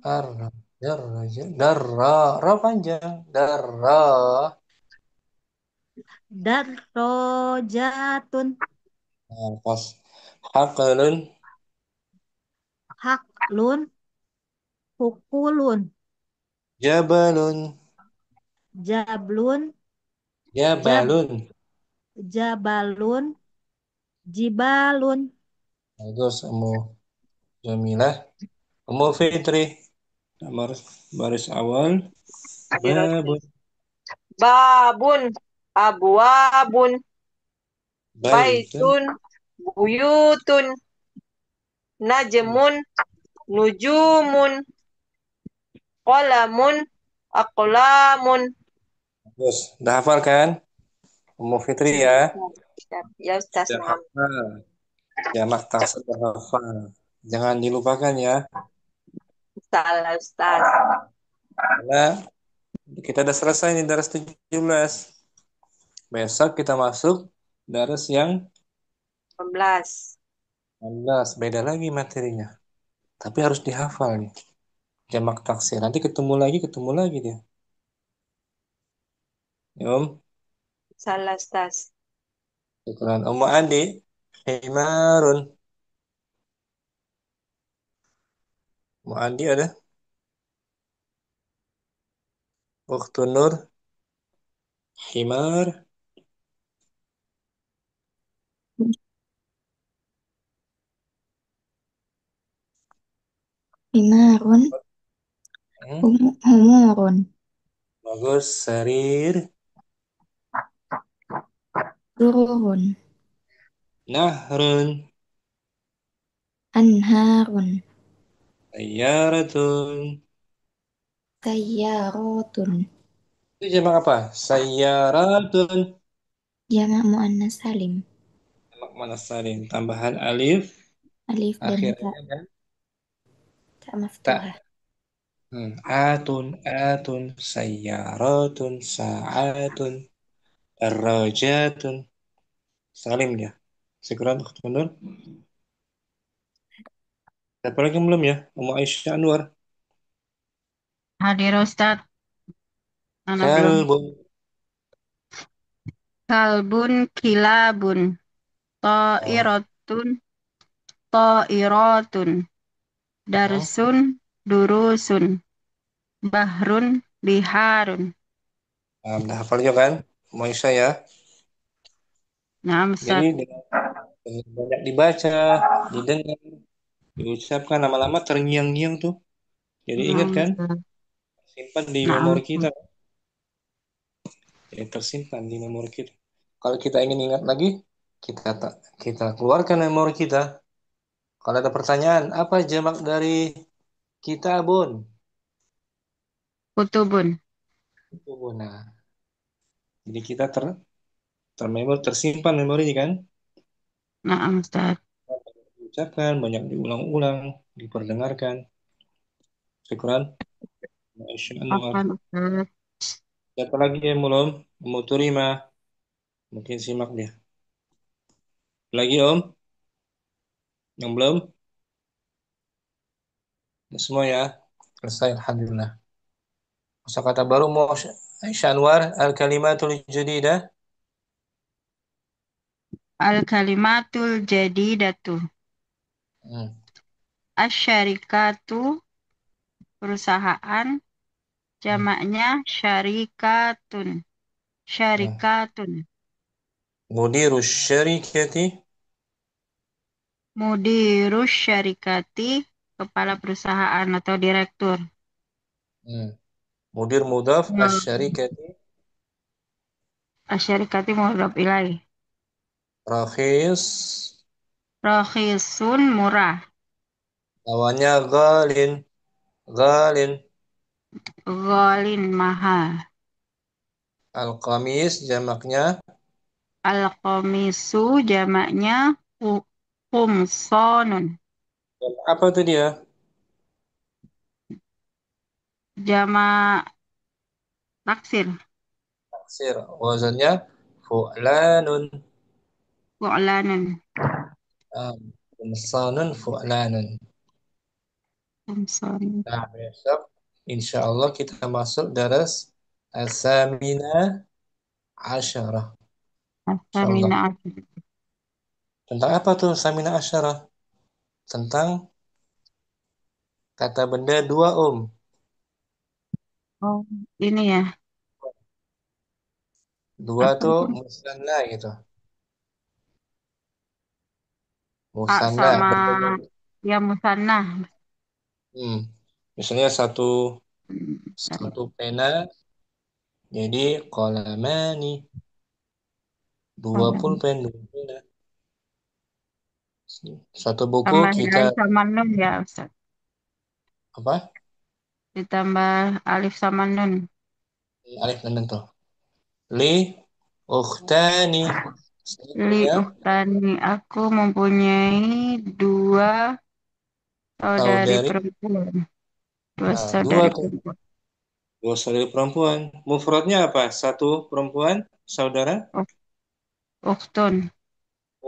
Darra. Darra. Darra. Ra panjang. Darra. Darrojatun. Pas. Hakalun. Haklun. Hukulun. Jabalun. Jablun. Jabalun. Jabalun. Jibalun. Bagus, Umu Jamilah. Umu Fitri. Nomor baris awal. Babun. Babun, abwabun, Baitun. baitun, buyutun, najmun, nujumun, qalamun, aqlamun. Bagus. Udah hafal kan? Umu Fitri ya. Ya Ustaz, Sudah nah. hafal. Jamak taksir sudah hafal. Jangan dilupakan ya. Salah Ustaz. Karena kita udah selesai nih daras 17. Besok kita masuk daras yang 16. 16. Beda lagi materinya. Tapi harus dihafal nih. Jamak taksir. Nanti ketemu lagi dia. Ya, Om. Salah Ustaz. Syukran. Om Andi. Himarun. Om Andi ada? Waktu Nur. Himar. Himarun. Humurun. Bagus. Sarir. Sururun. Nahrun. Anharun. Sayyaratun. Sayyaratun. Itu jamak apa? Sayyaratun. Jamak muannas salim. Jamak mana salim? Tambahan alif. Alif dan ta. Akhirnya kan? Tak maftuhah. Atun. Sayyaratun. Sa'atun. Arrajatun. Salim dia. Syukran, Dr. Nur. Siapa lagi yang belum ya? Umu Aisyah Anwar. Hadir Ustaz. Anak belum. Kalbun. Kalbun kilabun. Oh. To'iratun. ta'iratun. Hmm? Darsun durusun. Bahrun biharun. Nah, udah hafal juga kan? Moisa ya. Naam, Jadi Ustaz. dengan banyak dibaca, didengar, diucapkan lama-lama terngiang-ngiang tuh. Jadi ingat Naam, kan? Ustaz. Simpan di Naam, memori kita. Ustaz. Jadi tersimpan di memori kita. Kalau kita ingin ingat lagi, kita keluarkan memori kita. Kalau ada pertanyaan, apa jamak dari kitabun? Kutubun. Kitabun. Nah, jadi kita tersimpan memorinya kan? Naam, Ustaz. Diucapkan, banyak diulang-ulang, diperdengarkan. Syukran. Masya Anwar. Afwan, Ustaz. Siapa lagi yang belum? Mau terima? Mungkin simak dia. Lagi Om? Yang belum? Ya, semua ya? Selesai, Alhamdulillah. Masa kata baru mau Aisyah Anwar, Al-Kalimatul Jadidah. Al-kalimatul jadidatu. Hmm. Asyarikatu perusahaan. Jamaknya syarikatun. Hmm. Syarikatun. Mudirus syarikati. Mudirus syarikati. Kepala perusahaan atau direktur. Hmm. Mudir mudaf Nah, asyarikati. asyarikati mudhaf ilaih. Rakhis. Rakhisun murah. Lawannya ghalin. Ghalin. Ghalin mahal. Al-Qamis jamaknya. Al-qamisu jamaknya khumsonun. Apa tuh dia? Jamak taksir. Taksir. Wazannya fu'lanun. Fu'lanun. Khumsanun fu'lanun. Khumsonun. Nah, besok insya Allah kita masuk daras As-Samina Asyarah. Insya Allah. Asamina. Tentang apa tuh Samina Asyarah? Tentang kata benda dua Om. Oh, ini ya. Dua Apa tuh itu? musanna gitu. A Musanna. sama ya musanna. Hmm. Misalnya satu Tadi. pena jadi qalamani. Dua Kolam. pulpen, dua pena. Satu buku Tambah kita alif sama nun ya, Ustaz. apa? Ditambah alif sama nun. Alif dan tuh. Li ukhtani. Li Ya, uhtani. Aku mempunyai dua saudari saudari. perempuan. Dua Nah, dua saudari tuh. perempuan. Dua saudari perempuan. Mufradnya apa? Satu perempuan, saudara. Ukhtun.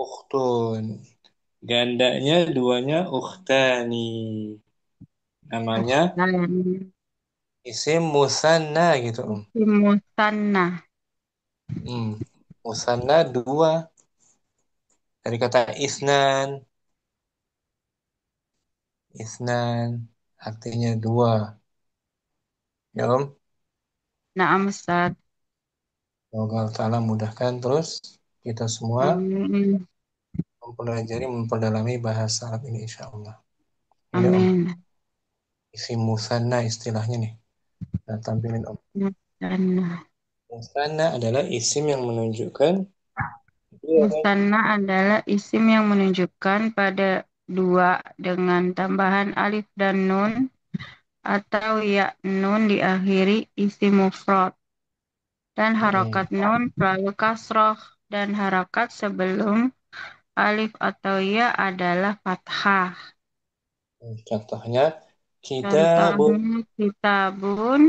Ukhtun. Gandanya duanya ukhtani. Namanya Ukhtan. isim musanna gitu. Isim musanna. Hmm. Musanna dua. Dari kata isnan. Isnan artinya dua. Ya Om. Naam, Ustaz. Semoga Allah Ta'ala mudahkan terus kita semua Amin. mempelajari, memperdalami bahasa Arab ini insya Allah. Ini Om, Amin. isim musanna istilahnya nih. Nah, tampilin Om. Musanna. Musanna adalah isim yang menunjukkan dua. Musanna adalah isim yang menunjukkan pada dua dengan tambahan alif dan nun atau ya nun diakhiri isim mufrad dan harokat nun selalu kasroh dan harokat sebelum alif atau ya adalah fathah. Contohnya kitabun Contohnya kitabun,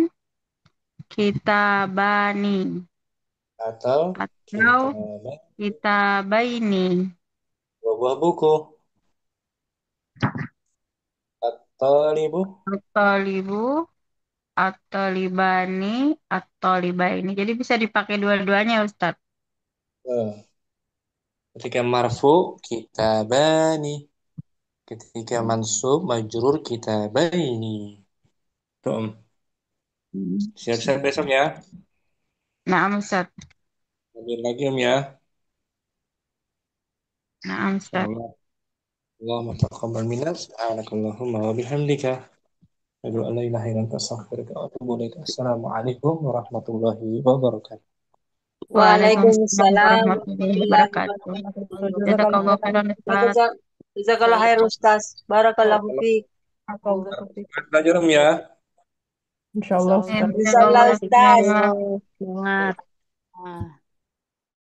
kitabani atau atau kitaban kitabaini. dua buah buku. At-talibu At-talibu, at-talibani, at-talibaini. Jadi bisa dipakai dua-duanya, Ustadz. ketika marfu kitabani Ketika mansub majrur kitabaini. Tuh, Om. Siap-siap besok ya. Naam Ustaz. Lanjut lagi Om ya. Naam Ustaz. Insyaallah. Allahumma taqabbal minna. Subhanakallahumma wa bihamdika. Asyhadu an la ilaha illa anta astaghfiruka wa atubu ilaik. Assalamualaikum warahmatullahi wabarakatuh. Waalaikumsalam Waalaikumsalam warahmatullahi warahmatullahi wabarakatuh. wabarakatuh. Jazakallahu khairan Ustaz. Jazakallah khair Ustaz. Barakallahu fiik. Belajar Om ya. Insyaallah Ustaz. Insyaallah Ustaz. Semangat.